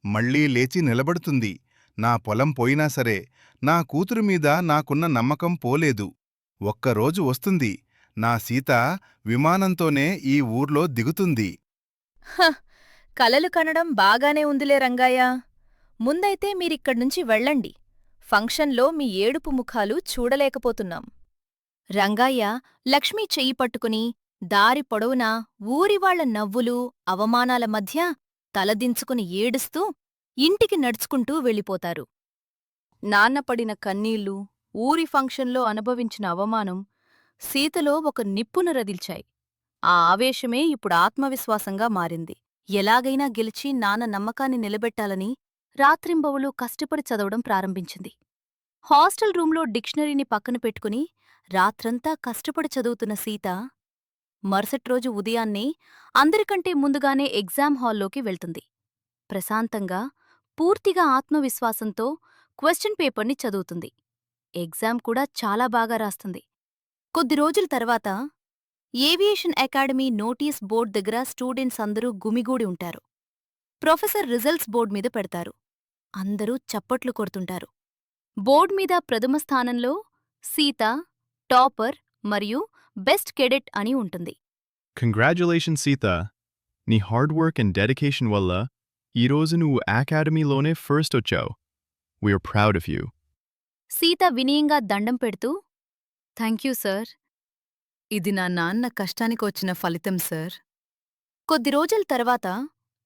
మళ్ళీ లేచి నిలబడుతుంది. నా పొలం పోయినా సరే, నా కూతురు మీద నాకున్న నమ్మకం పోలేదు. ఒక్కరోజు వస్తుంది, నా సీత విమానంతోనే ఈ ఊర్లో దిగుతుంది. హ, కలలు కనడం బాగానే ఉందిలే రంగయ్య. ముందైతే మీరిక్కడ్నుంచి వెళ్ళండి. ఫంక్షన్లో మీ ఏడుపు ముఖాలు చూడలేకపోతున్నాం. రంగయ్య లక్ష్మీ చెయ్యి పట్టుకుని దారి పొడవునా ఊరివాళ్ల నవ్వులు, అవమానాల మధ్య తలదించుకుని ఏడుస్తూ ఇంటికి నడుచుకుంటూ వెళ్ళిపోతారు. నాన్న పడిన కన్నీళ్లు, ఊరి ఫంక్షన్లో అనుభవించిన అవమానం సీతలో ఒక నిప్పును రదిల్చాయి. ఆ ఆవేశమే ఇప్పుడు ఆత్మవిశ్వాసంగా మారింది. ఎలాగైనా గెలిచి నాన్న నమ్మకాన్ని నిలబెట్టాలని రాత్రింబవలు కష్టపడి చదవడం ప్రారంభించింది. హాస్టల్ రూంలో డిక్షనరీని పక్కన పెట్టుకుని రాత్రంతా కష్టపడి చదువుతున్న సీత మరుసట్రోజు ఉదయాన్నే అందరికంటే ముందుగానే ఎగ్జామ్ హాల్లోకి వెళ్తుంది. ప్రశాంతంగా, పూర్తిగా ఆత్మవిశ్వాసంతో క్వశ్చన్ పేపర్ని చదువుతుంది. ఎగ్జామ్ కూడా చాలా బాగా రాస్తుంది. కొద్ది రోజుల తర్వాత ఏవియేషన్ అకాడమీ నోటీస్ బోర్డ్ దగ్గర స్టూడెంట్స్ అందరూ గుమిగూడి ఉంటారు. ప్రొఫెసర్ రిజల్ట్స్ బోర్డ్ మీద పెడతారు. అందరూ చప్పట్లు కొడుతుంటారు. బోర్డ్ మీద ప్రథమ స్థానంలో సీత, టాపర్ మరియు బెస్ట్ కెడెట్ అని ఉంటుంది. కంగ్రాచ్యులేషన్స్ సీత, నీ హార్డ్ వర్క్ అండ్ డెడికేషన్ వల్ల ఈరోజు నువ్వు అకాడమీలోనే ఫస్ట్ వచ్చావు. We are proud of you. Sita వినయంగా దండం పెడుతూ, థ్యాంక్యూ సార్. ఇది నా నాన్న కష్టానికొచ్చిన ఫలితం సార్. కొద్ది రోజుల తర్వాత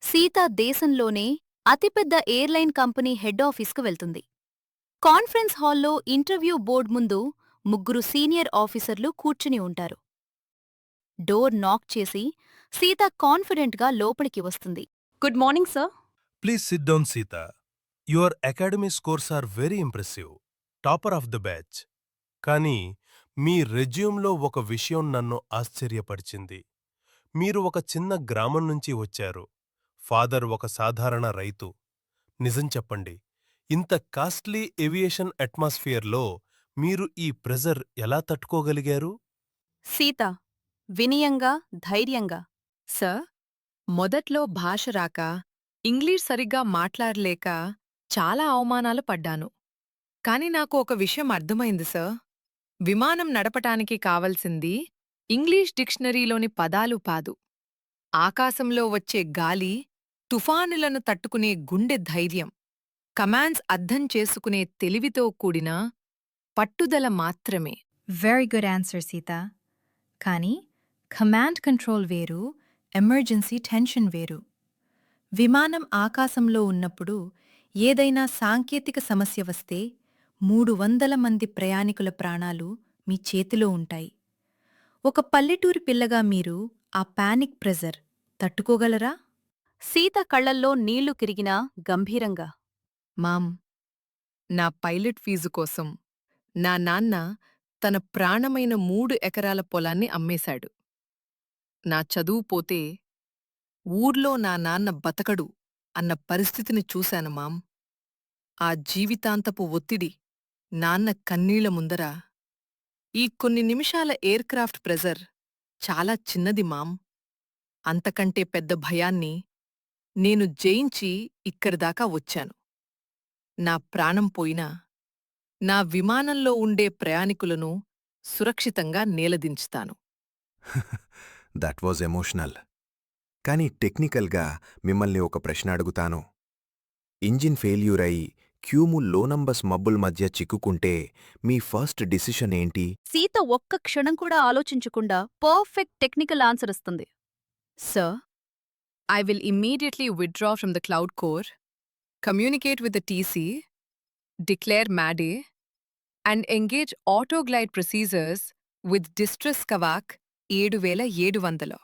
సీత దేశంలోనే అతిపెద్ద ఎయిర్లైన్ కంపెనీ హెడ్ ఆఫీస్కు వెళ్తుంది. కాన్ఫరెన్స్ హాల్లో ఇంటర్వ్యూ బోర్డ్ ముందు 3 సీనియర్ ఆఫీసర్లు కూర్చుని ఉంటారు. డోర్ నాక్ చేసి సీత కాన్ఫిడెంట్గా లోపలికి వస్తుంది. Good morning sir. Please sit down, Sita. Your academy scores are very impressive. Topper of the batch. కానీ మీ రెజ్యూమ్లో ఒక విషయం నన్ను ఆశ్చర్యపరిచింది. మీరు ఒక చిన్న గ్రామం నుంచి వచ్చారు. ఫాదర్ ఒక సాధారణ రైతు. నిజం చెప్పండి, ఇంత కాస్ట్లీ ఏవియేషన్ అట్మాస్ఫియర్లో మీరు ఈ ప్రెజర్ ఎలా తట్టుకోగలిగారు? సీత వినయంగా, ధైర్యంగా, సార్, మొదట్లో భాష రాక, ఇంగ్లీష్ సరిగ్గా మాట్లాడలేక చాలా అవమానాలు పడ్డాను. కాని నాకు ఒక విషయం అర్థమైంది సార్. విమానం నడపటానికి కావలసింది ఇంగ్లీష్ డిక్షనరీలోని పదాలు కాదు, ఆకాశంలో వచ్చే గాలి, తుఫానులను తట్టుకునే గుండె ధైర్యం, కమాండ్స్ అర్థం చేసుకునే తెలివితో కూడిన పట్టుదల మాత్రమే. Very good answer Sita. కానీ కమాండ్ కంట్రోల్ వేరు, ఎమర్జెన్సీ టెన్షన్ వేరు. విమానం ఆకాశంలో ఉన్నప్పుడు ఏదైనా సాంకేతిక సమస్య వస్తే 300 మంది ప్రయాణికుల ప్రాణాలు మీ చేతిలో ఉంటాయి. ఒక పల్లెటూరి పిల్లగా మీరు ఆ పానిక్ ప్రెజర్ తట్టుకోగలరా? సీత కళ్లల్లో నీళ్లు కిరిగినా గంభీరంగా, మామ్, నా పైలట్ ఫీజు కోసం నా నాన్న తన ప్రాణమైన 3 ఎకరాల పొలాన్ని అమ్మేశాడు. నా చదువు పోతే ఊర్లో నా నాన్న బతకడు అన్న పరిస్థితిని చూశాను మామ్. ఆ జీవితాంతపు ఒత్తిడి నాన్న కన్నీళ్ల ముందర ఈ కొన్ని నిమిషాల ఎయిర్క్రాఫ్ట్ ప్రెజర్ చాలా చిన్నది మామ్. అంతకంటే పెద్ద భయాన్ని నేను జయించి ఇక్కడిదాకా వచ్చాను. నా ప్రాణం పోయినా నా విమానంలో ఉండే ప్రయాణికులను సురక్షితంగా నేలదించుతాను. That was emotional. కానీ టెక్నికల్గా మిమ్మల్ని ఒక ప్రశ్న అడుగుతాను. ఇంజిన్ ఫెయిల్యూర్ అయి క్యూము లోనంబస్ మబ్బుల మధ్య చిక్కుకుంటే మీ ఫస్ట్ డిసిషన్ ఏంటి? సీత ఒక్క క్షణం కూడా ఆలోచించకుండా పర్ఫెక్ట్ టెక్నికల్ ఆన్సర్ ఇస్తుంది. Sir, I will immediately withdraw from the cloud core, communicate with the TC, declare MADE, and engage autoglide procedures with distress kavak 7700.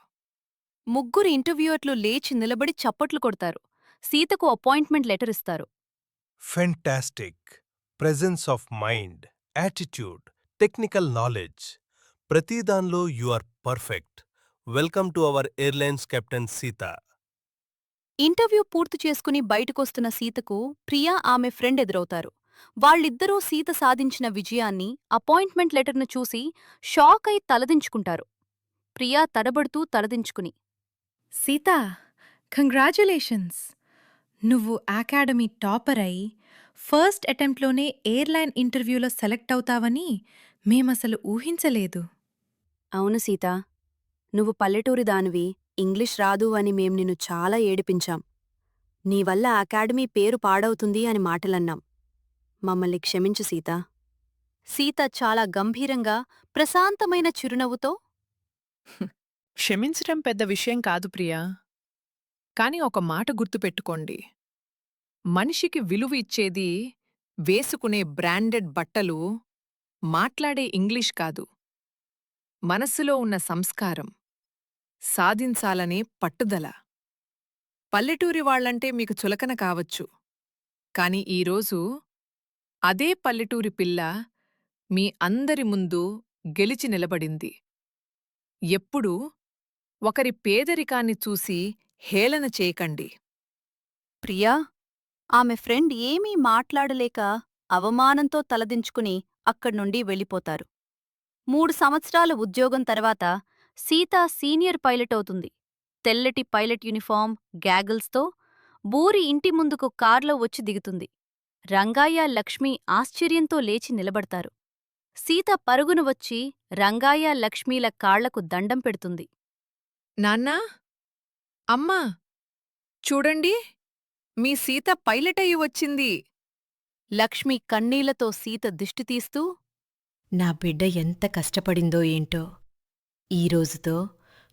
ముగ్గురు ఇంటర్వ్యూయర్లు లేచి నిలబడి చప్పట్లు కొడతారు. సీతకు అపాయింట్మెంట్ లెటర్ ఇస్తారు. Fantastic. Presence of mind, attitude, technical knowledge, ప్రతిదాన్లో you are perfect. Welcome to our airlines captain Sita. Interview పూర్తి చేసుకుని బయటకొస్తున్న సీతకు ప్రియా ఆమె ఫ్రెండ్ ఎదురవుతారు. వాళ్ళిద్దరూ సీత సాధించిన విజయాన్ని, అపాయింట్మెంట్ లెటర్ను చూసి షాక్ అయి తలదించుకుంటారు. ప్రియా తడబడుతూ తలదించుకుని, సీతా, కంగ్రాచ్యులేషన్స్! నువ్వు అకాడమీ టాపర్ అయి ఫస్ట్ అటెంప్ట్లోనే ఎయిర్లైన్ ఇంటర్వ్యూలో సెలెక్ట్ అవుతావని మేమసలు ఊహించలేదు. అవును సీత, నువ్వు పల్లెటూరి దానివి, ఇంగ్లీష్ రాదు అని మేం నిన్ను చాలా ఏడిపించాం. నీవల్ల అకాడమీ పేరు పాడవుతుంది అని మాటలన్నాం. మమ్మల్ని క్షమించు సీతా. సీత చాలా గంభీరంగా, ప్రశాంతమైన చిరునవ్వుతో, క్షమించటం పెద్ద విషయం కాదు ప్రియా. కాని ఒక మాట గుర్తుపెట్టుకోండి. మనిషికి విలువ ఇచ్చేది వేసుకునే బ్రాండెడ్ బట్టలు, మాట్లాడే ఇంగ్లీష్ కాదు, మనస్సులో ఉన్న సంస్కారం, సాధించాలనే పట్టుదల. పల్లెటూరి వాళ్లంటే మీకు చులకన కావచ్చు, కాని ఈరోజు అదే పల్లెటూరి పిల్ల మీ అందరి ముందు గెలిచి నిలబడింది. ఎప్పుడూ ఒకరి పేదరికాన్ని చూసి హేళన చేయకండి. ప్రియా, ఆమె ఫ్రెండ్ ఏమీ మాట్లాడలేక అవమానంతో తలదించుకుని అక్కడ్నుండి వెళ్ళిపోతారు. 3 సంవత్సరాల ఉద్యోగం తర్వాత సీత సీనియర్ పైలట్ అవుతుంది. తెల్లటి పైలట్ యూనిఫామ్, గ్యాగిల్స్తో బూరి ఇంటి ముందుకు కార్లో వచ్చి దిగుతుంది. రంగయ్య, లక్ష్మి ఆశ్చర్యంతో లేచి నిలబడతారు. సీత పరుగున వచ్చి రంగయ్య, లక్ష్మీల కాళ్లకు దండం పెడుతుంది. నాన్నా, అమ్మా, చూడండి, మీ సీత పైలట్ అయి వచ్చింది. లక్ష్మి కన్నీళ్లతో సీత దిష్టి తీస్తూ, నా బిడ్డ ఎంత కష్టపడిందో ఏంటో, ఈ రోజుతో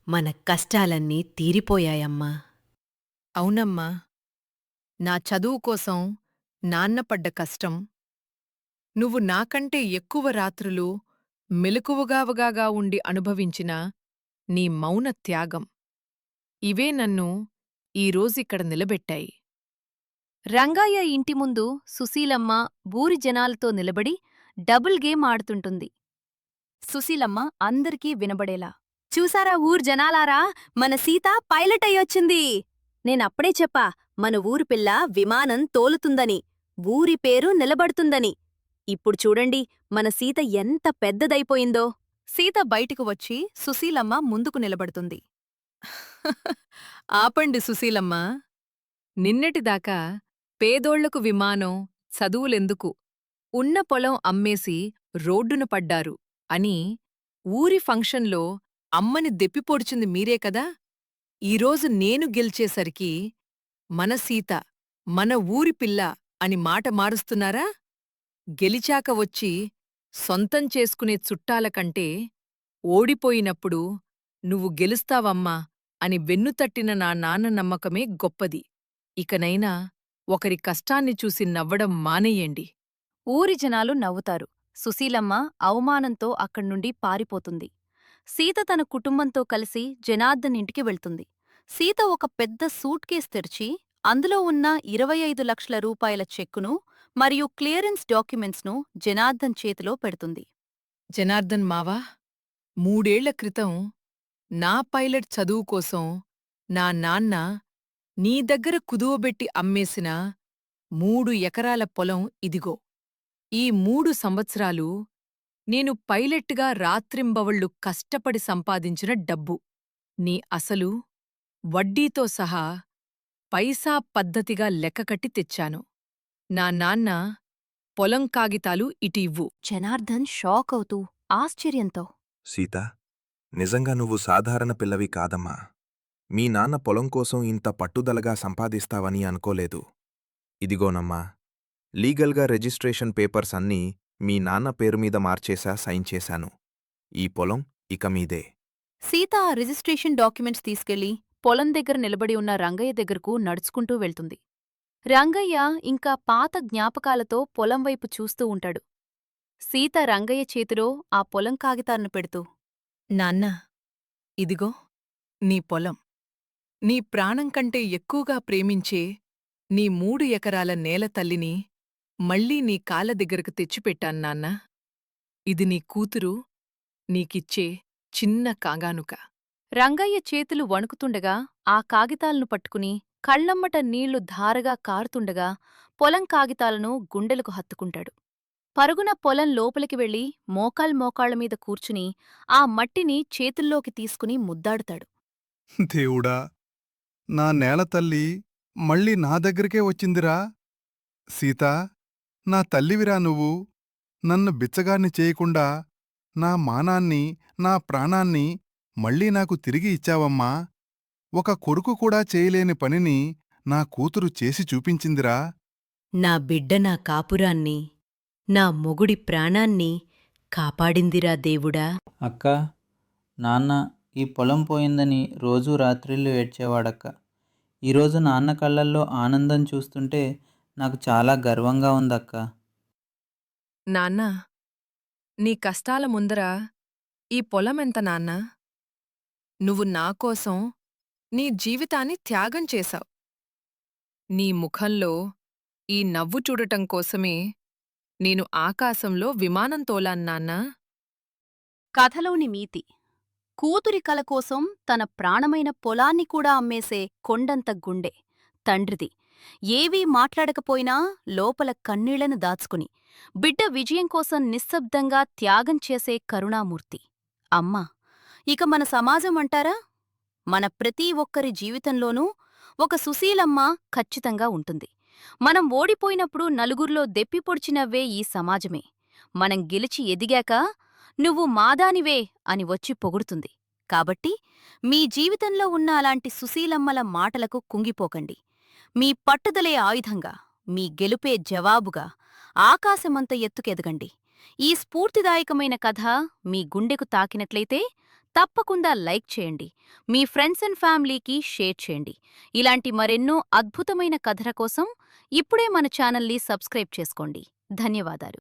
మన కష్టాలన్నీ తీరిపోయాయమ్మా. అవునమ్మా, నా చదువు కోసం నాన్న పడ్డ కష్టం, నువ్వు నాకంటే ఎక్కువ రాత్రులు మెలకువగావగాగా ఉండి అనుభవించిన నీ మౌన త్యాగం, ఇవే నన్ను ఈరోజిక్కడ నిలబెట్టాయి. రంగయ్య ఇంటి ముందు సుశీలమ్మ బూరి జనాలతో నిలబడి డబుల్ గేమ్ ఆడుతుంటుంది. సుశీలమ్మ అందరికీ వినబడేలా, చూసారా ఊరు జనాలారా, మన సీత పైలట్ అయ్యొచ్చింది. నేనప్పుడే చెప్పా, మన ఊరు పిల్ల విమానం తోలుతుందని, ఊరి పేరు నిలబడుతుందని. ఇప్పుడు చూడండి మన సీత ఎంత పెద్దదైపోయిందో. సీత బయటికి వచ్చి సుశీలమ్మ ముందుకు నిలబడుతుంది. ఆపండి సుశీలమ్మ, నిన్నటిదాకా పేదోళ్లకు విమానం, చదువులెందుకు, ఉన్న పొలం అమ్మేసి రోడ్డున పడ్డారు అని ఊరి ఫంక్షన్లో అమ్మని దెప్పిపొడిచింది మీరే కదా. ఈరోజు నేను గెలిచేసరికి మన సీత, మన ఊరి పిల్ల అని మాట మారుస్తున్నారా? గెలిచాక వచ్చి సొంతం చేసుకునే చుట్టాల కంటే ఓడిపోయినప్పుడు నువ్వు గెలుస్తావమ్మా అని వెన్నుతట్టిన నా నాన్న నమ్మకమే గొప్పది. ఇకనైనా ఒకరి కష్టాన్ని చూసి నవ్వడం మానేయండి. ఊరి జనాలు నవ్వుతారు. సుశీలమ్మ అవమానంతో అక్కడ్నుండి పారిపోతుంది. సీత తన కుటుంబంతో కలిసి జనార్దన్ ఇంటికి వెళ్తుంది. సీత ఒక పెద్ద సూట్ కేస్ తెరిచి అందులో ఉన్న 25 లక్షల రూపాయల చెక్కును మరియు క్లియరెన్స్ డాక్యుమెంట్స్ను జనార్దన్ చేతిలో పెడుతుంది. జనార్దన్ మావా, 3 ఏళ్ల క్రితం నా పైలట్ చదువు కోసం నా నాన్న నీ దగ్గర కుదువబెట్టి అమ్మేసిన 3 ఎకరాల పొలం ఇదిగో. ఈ 3 సంవత్సరాలు నేను పైలట్గా రాత్రింబవళ్లు కష్టపడి సంపాదించిన డబ్బు. నీ అసలు, వడ్డీతో సహా పైసా పద్ధతిగా లెక్కకట్టి తెచ్చాను. నా నాన్న పొలం కాగితాలు ఇటు ఇవ్వు. జనార్దన్ షాక్ అవుతూ ఆశ్చర్యంతో, సీత, నిజంగా నువ్వు సాధారణ పిల్లవి కాదమ్మా. మీ నాన్న పొలం కోసం ఇంత పట్టుదలగా సంపాదిస్తావని అనుకోలేదు. ఇదిగోనమ్మా, లీగల్గా రిజిస్ట్రేషన్ పేపర్స్ అన్నీ మీ నాన్న పేరు మీద మార్చేసా, సైన్ చేశాను. ఈ పొలం ఇక మీదే. సీత ఆ రిజిస్ట్రేషన్ డాక్యుమెంట్స్ తీసుకెళ్లి పొలం దగ్గర నిలబడి ఉన్న రంగయ్య దగ్గరకు నడుచుకుంటూ వెళ్తుంది. రంగయ్య ఇంకా పాత జ్ఞాపకాలతో పొలం వైపు చూస్తూ ఉంటాడు. సీత రంగయ్య చేతిలో ఆ పొలం కాగితాలను పెడుతూ, నాన్నా, ఇదిగో నీ పొలం. నీ ప్రాణం కంటే ఎక్కువగా ప్రేమించే నీ 3 ఎకరాల నేల తల్లిని మళ్ళీ నీ కాళ్ళ దగ్గరకు తెచ్చిపెట్టాను నాన్నా. ఇది నీ కూతురు నీకిచ్చే చిన్న కాగానుక. రంగయ్య చేతులు వణుకుతుండగా ఆ కాగితాలను పట్టుకుని కళ్లమ్మట నీళ్లు ధారగా కారుతుండగా పొలం కాగితాలను గుండెలకు హత్తుకుంటాడు. పరుగున పొలం లోపలికి వెళ్లి మోకాళ్లమీద కూర్చుని ఆ మట్టిని చేతుల్లోకి తీసుకుని ముద్దాడుతాడు. దేవుడా, నా నేల తల్లి మళ్ళీ నా దగ్గరికే వచ్చిందిరా. సీతా, నా తల్లివిరా నువ్వు. నన్ను బిచ్చగాన్ని చేయకుండా నా మానాన్ని, నా ప్రాణాన్ని మళ్ళీ నాకు తిరిగి ఇచ్చావమ్మా. ఒక కొడుకు కూడా చేయలేని పనిని నా కూతురు చేసి చూపించిందిరా. నా బిడ్డ నా కాపురాన్ని, నా మొగుడి ప్రాణాన్ని కాపాడిందిరా దేవుడా. అక్క, నాన్న ఈ పొలం పోయిందని రోజూ రాత్రిళ్ళు ఏడ్చేవాడక్క. ఈరోజు నాన్న కళ్ళల్లో ఆనందం చూస్తుంటే నాకు చాలా గర్వంగా ఉందక్క. నాన్నా, నీ కష్టాల ముందర ఈ పొలమెంత నాన్నా? నువ్వు నాకోసం నీ జీవితాన్ని త్యాగం చేశావు. నీ ముఖంలో ఈ నవ్వు చూడటం కోసమే నేను ఆకాశంలో విమానం తోలాను నాన్నా. కథలోని నీతి: కూతురి కల కోసం తన ప్రాణమైన పొలాన్ని కూడా అమ్మేసే కొండంత గుండె తండ్రిది. ఏవీ మాట్లాడకపోయినా లోపల కన్నీళ్లను దాచుకుని బిడ్డ విజయం కోసం నిశ్శబ్దంగా త్యాగం చేసే కరుణామూర్తి అమ్మ. ఇక మన సమాజం అంటారా? మన ప్రతి ఒక్కరి జీవితంలోనూ ఒక సుశీలమ్మ ఖచ్చితంగా ఉంటుంది. మనం ఓడిపోయినప్పుడు నలుగురిలో దెప్పిపొడిచినవ్వే ఈ సమాజమే. మనం గెలిచి ఎదిగాక నువ్వు మాదానివే అని వచ్చి పొగుడుతుంది. కాబట్టి మీ జీవితంలో ఉన్న అలాంటి సుశీలమ్మల మాటలకు కుంగిపోకండి. మీ పట్టుదలే ఆయుధంగా, మీ గెలుపే జవాబుగా ఆకాశమంత ఎత్తుకెదగండి. ఈ స్ఫూర్తిదాయకమైన కథ మీ గుండెకు తాకినట్లయితే తప్పకుండా లైక్ చేయండి. మీ ఫ్రెండ్స్ అండ్ ఫ్యామిలీకి షేర్ చేయండి. ఇలాంటి మరెన్నో అద్భుతమైన కథల కోసం ఇప్పుడే మన ఛానల్ని సబ్స్క్రైబ్ చేసుకోండి. ధన్యవాదాలు.